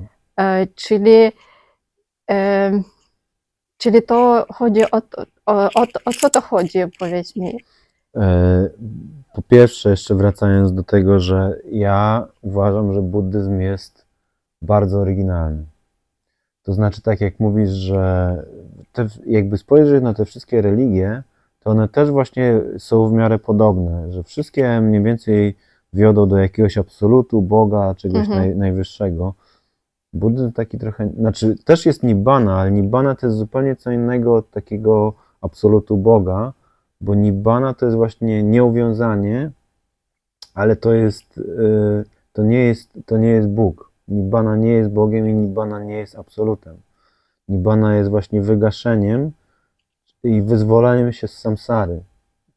Czyli to chodzi o co to chodzi, powiedz mi. Po pierwsze, jeszcze wracając do tego, że ja uważam, że buddyzm jest bardzo oryginalny. To znaczy, tak jak mówisz, że jakby spojrzeć na te wszystkie religie, to one też właśnie są w miarę podobne, że wszystkie mniej więcej wiodą do jakiegoś absolutu, Boga, czegoś najwyższego. Buddyzm taki trochę, znaczy też jest nibbana, ale nibbana to jest zupełnie co innego od takiego absolutu Boga, bo nibbana to jest właśnie nieuwiązanie, ale to nie jest Bóg. Nibbana nie jest Bogiem i nibbana nie jest absolutem. Nibbana jest właśnie wygaszeniem i wyzwoleniem się z samsary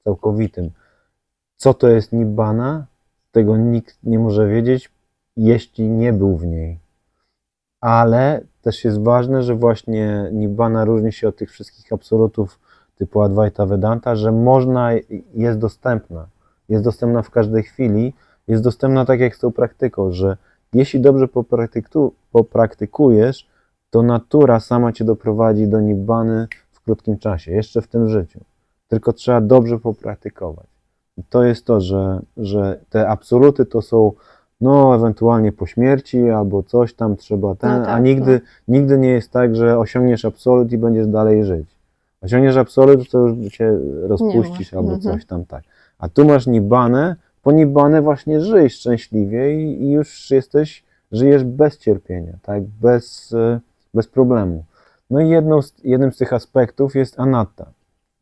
całkowitym. Co to jest nibbana? Tego nikt nie może wiedzieć, jeśli nie był w niej. Ale też jest ważne, że właśnie nibbana różni się od tych wszystkich absolutów typu Advaita Vedanta, że jest dostępna. Jest dostępna w każdej chwili. Jest dostępna tak jak z tą praktyką, że jeśli dobrze popraktykujesz, to natura sama cię doprowadzi do nibbany w krótkim czasie, jeszcze w tym życiu. Tylko trzeba dobrze popraktykować. I to jest to, że te absoluty to są no ewentualnie po śmierci albo coś tam trzeba a nigdy nie jest tak, że osiągniesz absolut i będziesz dalej żyć. Osiągniesz absolut, to już się rozpuścisz albo coś tam tak. A tu masz nibbanę, po nibbanę właśnie żyjesz szczęśliwie i już żyjesz bez cierpienia, tak? Bez problemu. No i jednym z tych aspektów jest anatta.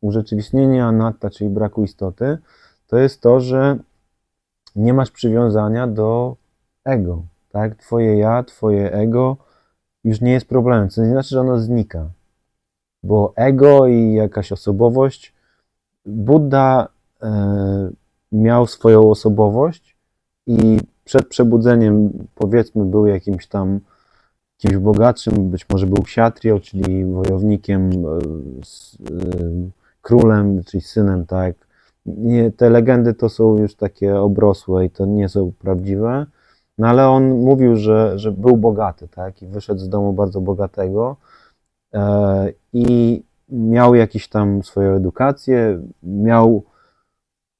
Urzeczywistnienie anatta, czyli braku istoty, to jest to, że nie masz przywiązania do ego, tak? Twoje ja, twoje ego już nie jest problemem, co nie znaczy, że ono znika. Bo ego i jakaś osobowość, Buddha miał swoją osobowość i przed przebudzeniem, powiedzmy, był kimś bogatszym, być może był kshatriją, czyli wojownikiem, królem, czyli synem, tak? Te legendy to są już takie obrosłe i to nie są prawdziwe, no ale on mówił, że był bogaty, tak? I wyszedł z domu bardzo bogatego i miał jakąś tam swoją edukację, miał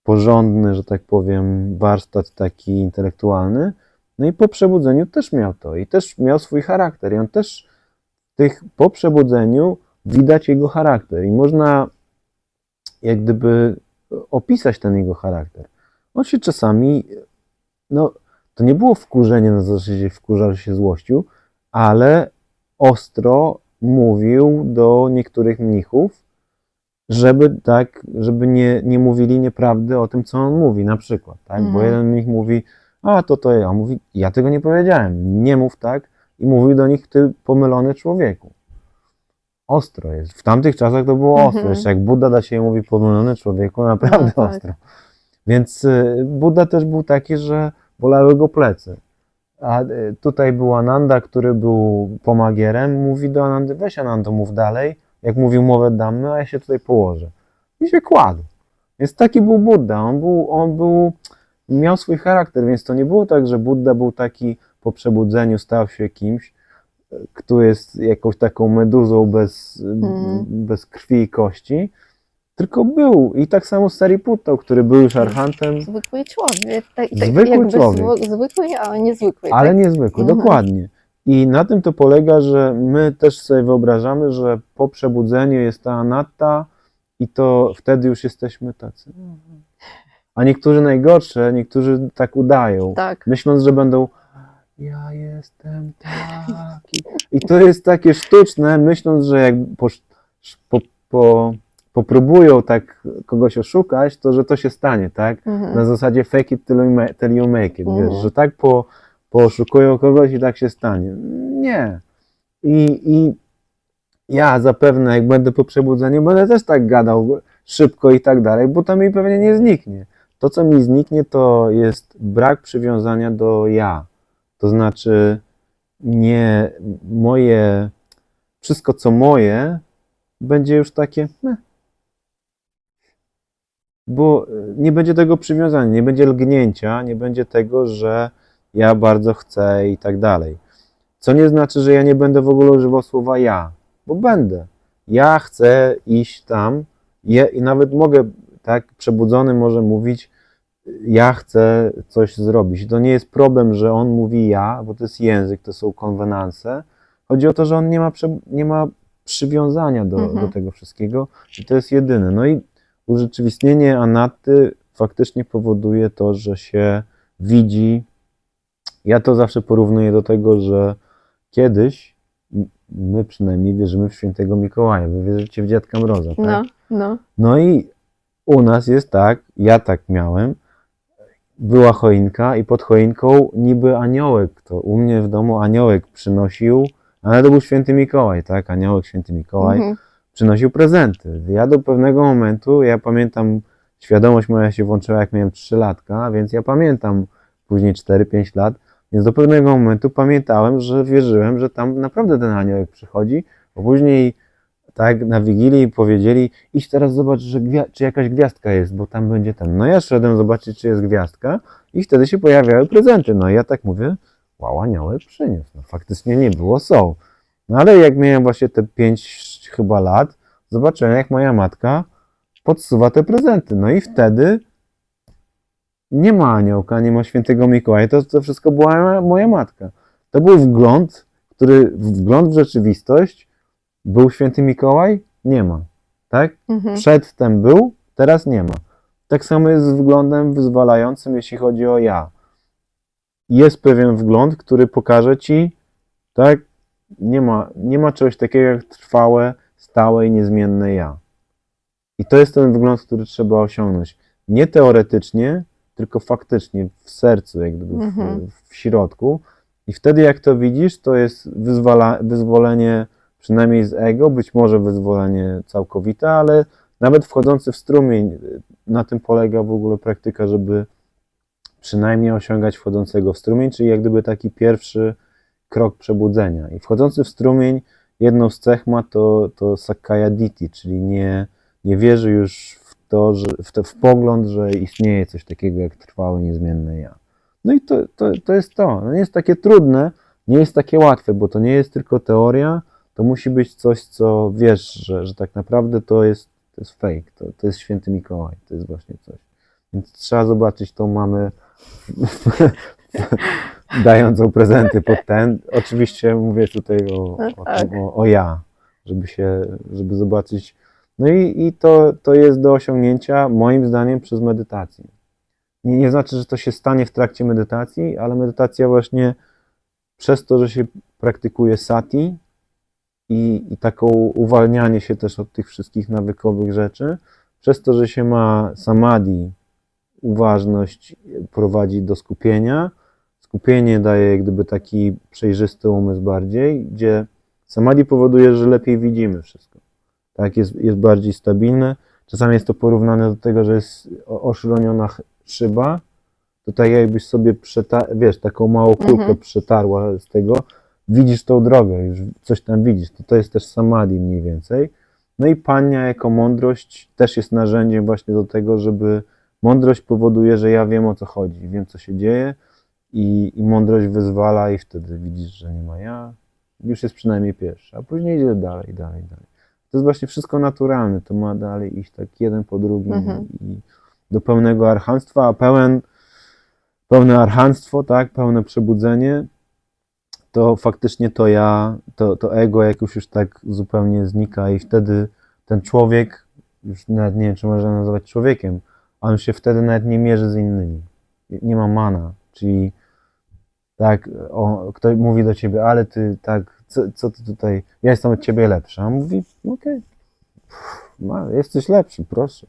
porządny, że tak powiem, warsztat taki intelektualny, no i po przebudzeniu też miał to i też miał swój charakter i on też po przebudzeniu widać jego charakter i można jak gdyby opisać ten jego charakter. On się czasami, no to nie było wkurzenie na zasadzie wkurzał się, złościł, ale ostro mówił do niektórych mnichów, żeby nie mówili nieprawdy o tym, co on mówi, na przykład, tak? Bo jeden mnich mówi, a to ja. Mówi, ja tego nie powiedziałem, nie mów tak. I mówił do nich, ty pomylony człowieku. Ostro jest. W tamtych czasach to było ostro. Jeszcze jak Buddha do siebie mówi pomylony człowieku, naprawdę No tak. ostro. Więc Buddha też był taki, że bolały go plecy. A tutaj był Ananda, który był pomagierem, mówi do Anandy, weź Anando, mów dalej. Jak mówił mowę damy, a ja się tutaj położę. I się kładł. Więc taki był Buddha. Miał swój charakter, więc to nie było tak, że Buddha był taki po przebudzeniu, stał się kimś, kto jest jakąś taką meduzą bez krwi i kości, tylko był. I tak samo z Sariputta, który był już arhantem, Zwykły człowiek. Zwykły jakby człowiek. Zwykły, ale niezwykły. ale tak? niezwykły, Mhm. dokładnie. I na tym to polega, że my też sobie wyobrażamy, że po przebudzeniu jest ta anatta i to wtedy już jesteśmy tacy. A niektórzy najgorsze, niektórzy tak udają, Tak. myśląc, że będą ja jestem taki. I to jest takie sztuczne, myśląc, że jak popróbują tak kogoś oszukać, to że to się stanie, tak? Mhm. Na zasadzie fake it till you make it, Mhm. wiesz, że tak pooszukują kogoś i tak się stanie. Nie. I ja zapewne, jak będę po przebudzeniu, będę też tak gadał szybko i tak dalej, bo to mi pewnie nie zniknie. To, co mi zniknie, to jest brak przywiązania do ja. To znaczy nie moje, wszystko co moje będzie już takie, bo nie będzie tego przywiązania, nie będzie lgnięcia, nie będzie tego, że ja bardzo chcę i tak dalej. Co nie znaczy, że ja nie będę w ogóle używał słowa ja, bo będę. Ja chcę iść tam i nawet mogę, tak, przebudzony może mówić, ja chcę coś zrobić. To nie jest problem, że on mówi ja, bo to jest język, to są konwenanse. Chodzi o to, że on nie ma przywiązania do tego wszystkiego i to jest jedyne. No i urzeczywistnienie anatty faktycznie powoduje to, że się widzi. Ja to zawsze porównuję do tego, że kiedyś my przynajmniej wierzymy w świętego Mikołaja, wy wierzycie w Dziadka Mroza, tak? No. No i u nas jest tak, ja tak miałem, była choinka i pod choinką niby aniołek, to u mnie w domu aniołek przynosił, ale to był święty Mikołaj, tak? Aniołek, święty Mikołaj Mhm. przynosił prezenty. Ja do pewnego momentu, ja pamiętam, świadomość moja się włączyła jak miałem 3 latka, więc ja pamiętam później 4-5 lat, więc do pewnego momentu pamiętałem, że wierzyłem, że tam naprawdę ten aniołek przychodzi, bo później tak na Wigilii powiedzieli, idź teraz zobacz, czy jakaś gwiazdka jest, bo tam będzie ten. No ja szedłem zobaczyć, czy jest gwiazdka i wtedy się pojawiały prezenty. No i ja tak mówię, wow, aniołek przyniósł. No faktycznie nie było, są. No ale jak miałem właśnie te 5 chyba lat, zobaczyłem, jak moja matka podsuwa te prezenty. No i wtedy nie ma aniołka, nie ma świętego Mikołaja, to wszystko była moja matka. To był wgląd w rzeczywistość. Był święty Mikołaj? Nie ma. Tak? Mhm. Przedtem był, teraz nie ma. Tak samo jest z wglądem wyzwalającym, jeśli chodzi o ja. Jest pewien wgląd, który pokaże ci, tak? Nie ma czegoś takiego jak trwałe, stałe i niezmienne ja. I to jest ten wgląd, który trzeba osiągnąć. Nie teoretycznie, tylko faktycznie w sercu, jak gdyby w środku. I wtedy jak to widzisz, to jest wyzwolenie przynajmniej z ego, być może wyzwolenie całkowite, ale nawet wchodzący w strumień, na tym polega w ogóle praktyka, żeby przynajmniej osiągać wchodzącego w strumień, czyli jak gdyby taki pierwszy krok przebudzenia. I wchodzący w strumień, jedną z cech ma to Sakkaya Ditthi, czyli nie wierzy już w to, że w pogląd, że istnieje coś takiego jak trwałe, niezmienne ja. No i to jest to. No nie jest takie trudne, nie jest takie łatwe, bo to nie jest tylko teoria, to musi być coś, co wiesz, że tak naprawdę to jest fake, to jest święty Mikołaj, to jest właśnie coś. Więc trzeba zobaczyć tą mamę dającą prezenty pod ten. Oczywiście mówię tutaj o ja, żeby zobaczyć. No i to jest do osiągnięcia moim zdaniem przez medytację. Nie znaczy, że to się stanie w trakcie medytacji, ale medytacja właśnie przez to, że się praktykuje sati i taką uwalnianie się też od tych wszystkich nawykowych rzeczy, przez to, że się ma samadhi, uważność prowadzi do skupienia. Skupienie daje jak gdyby taki przejrzysty umysł bardziej, gdzie samadhi powoduje, że lepiej widzimy wszystko. Tak, jest bardziej stabilne. Czasami jest to porównane do tego, że jest oszroniona szyba. To tak jakbyś sobie taką małą kulkę przetarła z tego, widzisz tą drogę, już coś tam widzisz. To jest też samadhi mniej więcej. No i panya jako mądrość też jest narzędziem właśnie do tego, żeby mądrość powoduje, że ja wiem, o co chodzi, wiem, co się dzieje i mądrość wyzwala i wtedy widzisz, że nie ma ja. Już jest przynajmniej pierwsza, a później idzie dalej. To jest właśnie wszystko naturalne, to ma dalej iść tak jeden po drugim i do pełnego archanstwa, a pełne archanstwo, tak, pełne przebudzenie, to faktycznie to ego już tak zupełnie znika i wtedy ten człowiek, już nawet nie wiem, czy można nazywać człowiekiem, on się wtedy nawet nie mierzy z innymi. Nie ma mana, czyli tak, ktoś mówi do ciebie, ale ty tak, co ty tutaj, ja jestem od ciebie lepszy, a on mówi, okej, jesteś lepszy, proszę.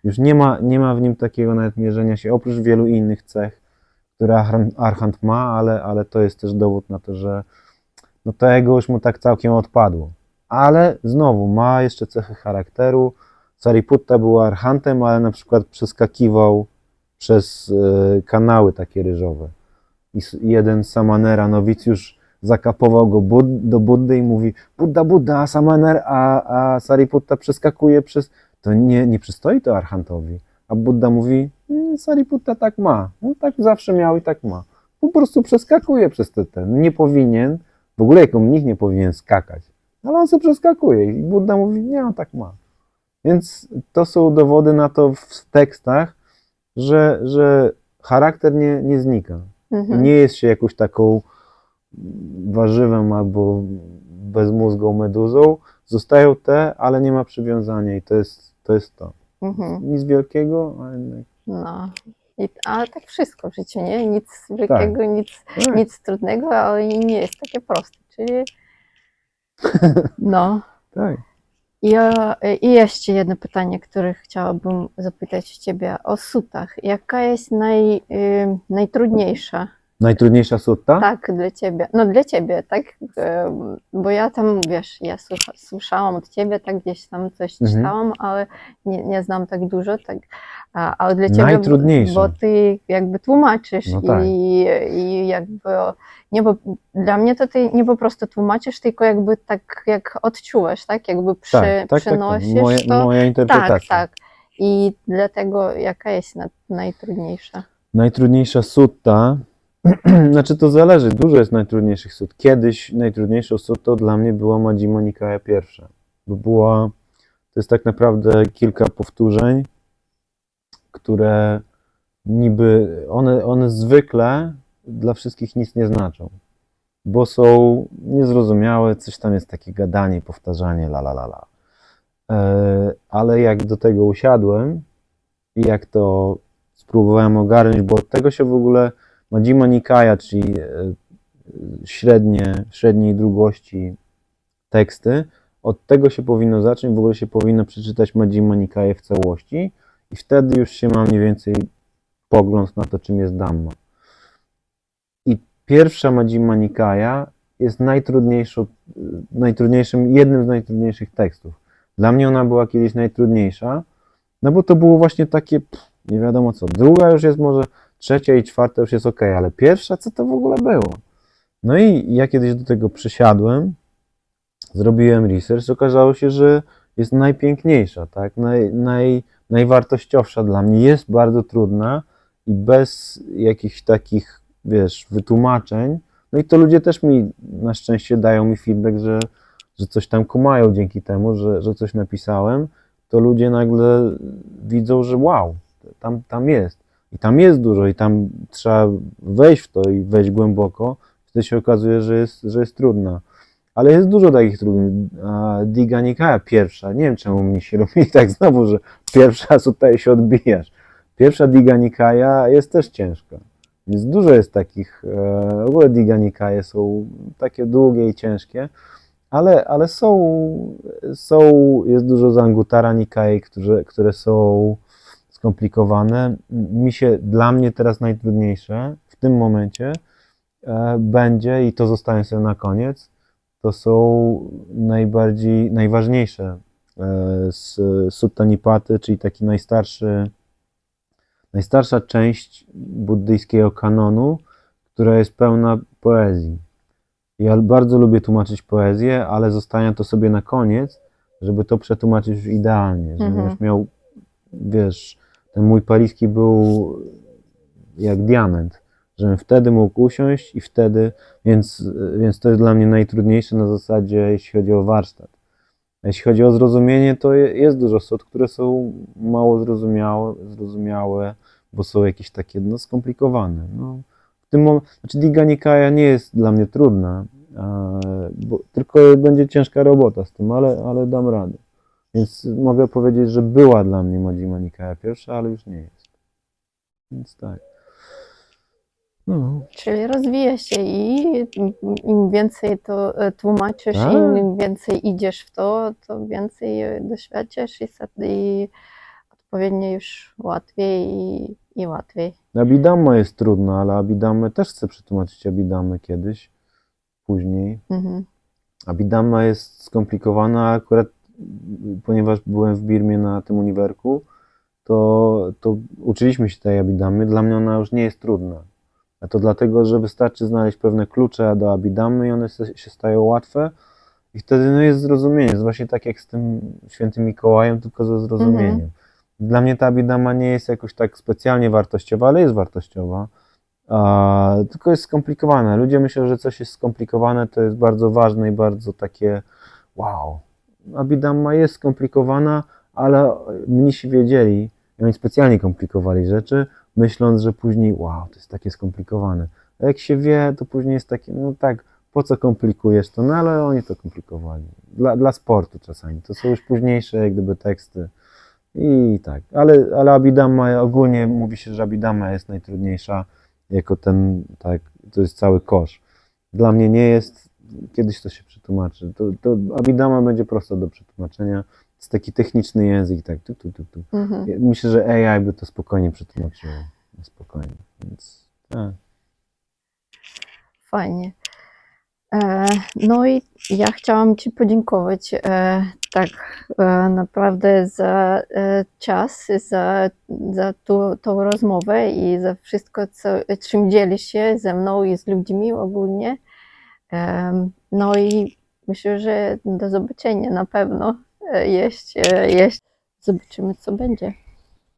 Już nie ma w nim takiego nawet mierzenia się, oprócz wielu innych cech, które archant ma, ale to jest też dowód na to, że no to ego już mu tak całkiem odpadło. Ale znowu ma jeszcze cechy charakteru. Sariputta był archantem, ale na przykład przeskakiwał przez kanały takie ryżowe. I jeden samanera, nowicjusz, zakapował go do Buddy i mówi: Budda, samaner, a Sariputta przeskakuje przez... To nie przystoi to archantowi. A Budda mówi: Sariputta tak ma. No, tak zawsze miał i tak ma. Po prostu przeskakuje przez ten. Nie powinien, w ogóle jako mnich nie powinien skakać. Ale on sobie przeskakuje i Budda mówi: nie, on tak ma. Więc to są dowody na to w tekstach, że charakter nie znika. Nie jest się jakąś taką warzywem albo bezmózgą meduzą. Zostają te, ale nie ma przywiązania i to jest to. Nic wielkiego, a jednak... No. Ale tak wszystko w życiu, nie? Nic wielkiego, nic trudnego, ale nie jest takie proste. Czyli no. Tak. I jeszcze jedno pytanie, które chciałabym zapytać Ciebie o sutach. Jaka jest najtrudniejsza? Najtrudniejsza sutta? Tak, dla Ciebie. No dla Ciebie, tak? Bo ja tam, wiesz, ja słyszałam od Ciebie, tak gdzieś tam coś czytałam, ale nie znam tak dużo, tak. Ale dla Ciebie, najtrudniejsza. Bo Ty jakby tłumaczysz no tak. i jakby, nie, bo dla mnie to Ty nie po prostu tłumaczysz, tylko jakby tak jak odczułeś, tak? Jakby przenosisz to. Moja interpretacja. Tak. I dlatego jaka jest najtrudniejsza? Najtrudniejsza sutta, znaczy to zależy, dużo jest najtrudniejszych sut. Kiedyś najtrudniejszą suttą dla mnie była Majjhima Nikaya pierwsza. To jest tak naprawdę kilka powtórzeń, które niby, one zwykle dla wszystkich nic nie znaczą, bo są niezrozumiałe, coś tam jest takie gadanie, powtarzanie, ale jak do tego usiadłem i jak to spróbowałem ogarnąć, bo od tego się w ogóle Majjhima Nikaya, czyli średniej długości teksty, od tego się powinno zacząć, w ogóle się powinno przeczytać Majjhima Nikaję w całości i wtedy już się ma mniej więcej pogląd na to, czym jest Dhamma. I pierwsza Majjhima Nikaya jest jednym z najtrudniejszych tekstów. Dla mnie ona była kiedyś najtrudniejsza, no bo to było właśnie takie, nie wiadomo co. Druga już jest może, trzecia i czwarta już jest ok, ale pierwsza, co to w ogóle było? No i ja kiedyś do tego przysiadłem, zrobiłem research, okazało się, że jest najpiękniejsza, tak? Najwartościowsza dla mnie, jest bardzo trudna i bez jakichś takich, wiesz, wytłumaczeń. No i to ludzie też mi na szczęście dają mi feedback, że coś tam kumają dzięki temu, że coś napisałem, to ludzie nagle widzą, że wow, tam jest. I tam jest dużo i tam trzeba wejść w to i wejść głęboko. Wtedy się okazuje, że jest trudna. Ale jest dużo takich trudnych. Digha Nikaya pierwsza, nie wiem czemu mnie się robi tak znowu, że pierwsza tutaj się odbijasz. Pierwsza Digha Nikaya jest też ciężka. Więc dużo jest takich, w ogóle Digha Nikaje są takie długie i ciężkie, ale jest dużo z Anguttara Nikai, które są skomplikowane. Dla mnie teraz najtrudniejsze w tym momencie będzie, i to zostawię sobie na koniec, to są najważniejsze z Sutta Nipaty, czyli taki najstarsza część buddyjskiego kanonu, która jest pełna poezji. Ja bardzo lubię tłumaczyć poezję, ale zostawiam to sobie na koniec, żeby to przetłumaczyć już idealnie, żebym już miał, wiesz, ten mój paliski był jak diament, żebym wtedy mógł usiąść i wtedy, więc to jest dla mnie najtrudniejsze na zasadzie, jeśli chodzi o warsztat. A jeśli chodzi o zrozumienie, to jest dużo sut, które są mało zrozumiałe, bo są jakieś takie skomplikowane. No, znaczy Digha Nikaya nie jest dla mnie trudna, tylko będzie ciężka robota z tym, ale dam radę. Więc mogę powiedzieć, że była dla mnie Majjhima Nikaya pierwsza, ale już nie jest. Więc tak. No. Czyli rozwija się i im więcej to tłumaczysz, Tak. im więcej idziesz w to, to więcej doświadczasz i odpowiednio już łatwiej i łatwiej. Abhidhamma jest trudna, ale Abhidhammę też chcę przetłumaczyć Abhidhammę kiedyś, później. Abhidhamma jest skomplikowana, akurat ponieważ byłem w Birmie na tym uniwerku, to uczyliśmy się tej Abhidhammy. Dla mnie ona już nie jest trudna. A to dlatego, że wystarczy znaleźć pewne klucze do Abhidhammy i one się stają łatwe i wtedy jest zrozumienie. Jest właśnie tak jak z tym świętym Mikołajem, tylko ze zrozumieniem. Dla mnie ta Abhidhamma nie jest jakoś tak specjalnie wartościowa, ale jest wartościowa. Tylko jest skomplikowana. Ludzie myślą, że coś jest skomplikowane, to jest bardzo ważne i bardzo takie wow. Abhidhamma jest skomplikowana, ale mnisi wiedzieli, i oni specjalnie komplikowali rzeczy, myśląc, że później wow, to jest takie skomplikowane. A jak się wie, to później jest takie, no tak, po co komplikujesz to? No ale oni to komplikowali. Dla sportu czasami. To są już późniejsze jak gdyby teksty. I tak. Ale Abhidhamma, ogólnie mówi się, że Abhidhamma jest najtrudniejsza jako tak, to jest cały kosz. Dla mnie nie jest, kiedyś to się przetłumaczy. To Abhidhamma będzie prosta do przetłumaczenia. To jest taki techniczny język, tak. Myślę, że AI by to spokojnie przetłumaczyło. Spokojnie. Więc tak. Fajnie. No i ja chciałam Ci podziękować tak naprawdę za czas, za tą rozmowę i za wszystko, czym dzielisz się ze mną i z ludźmi ogólnie. No i myślę, że do zobaczenia na pewno. Zobaczymy, co będzie.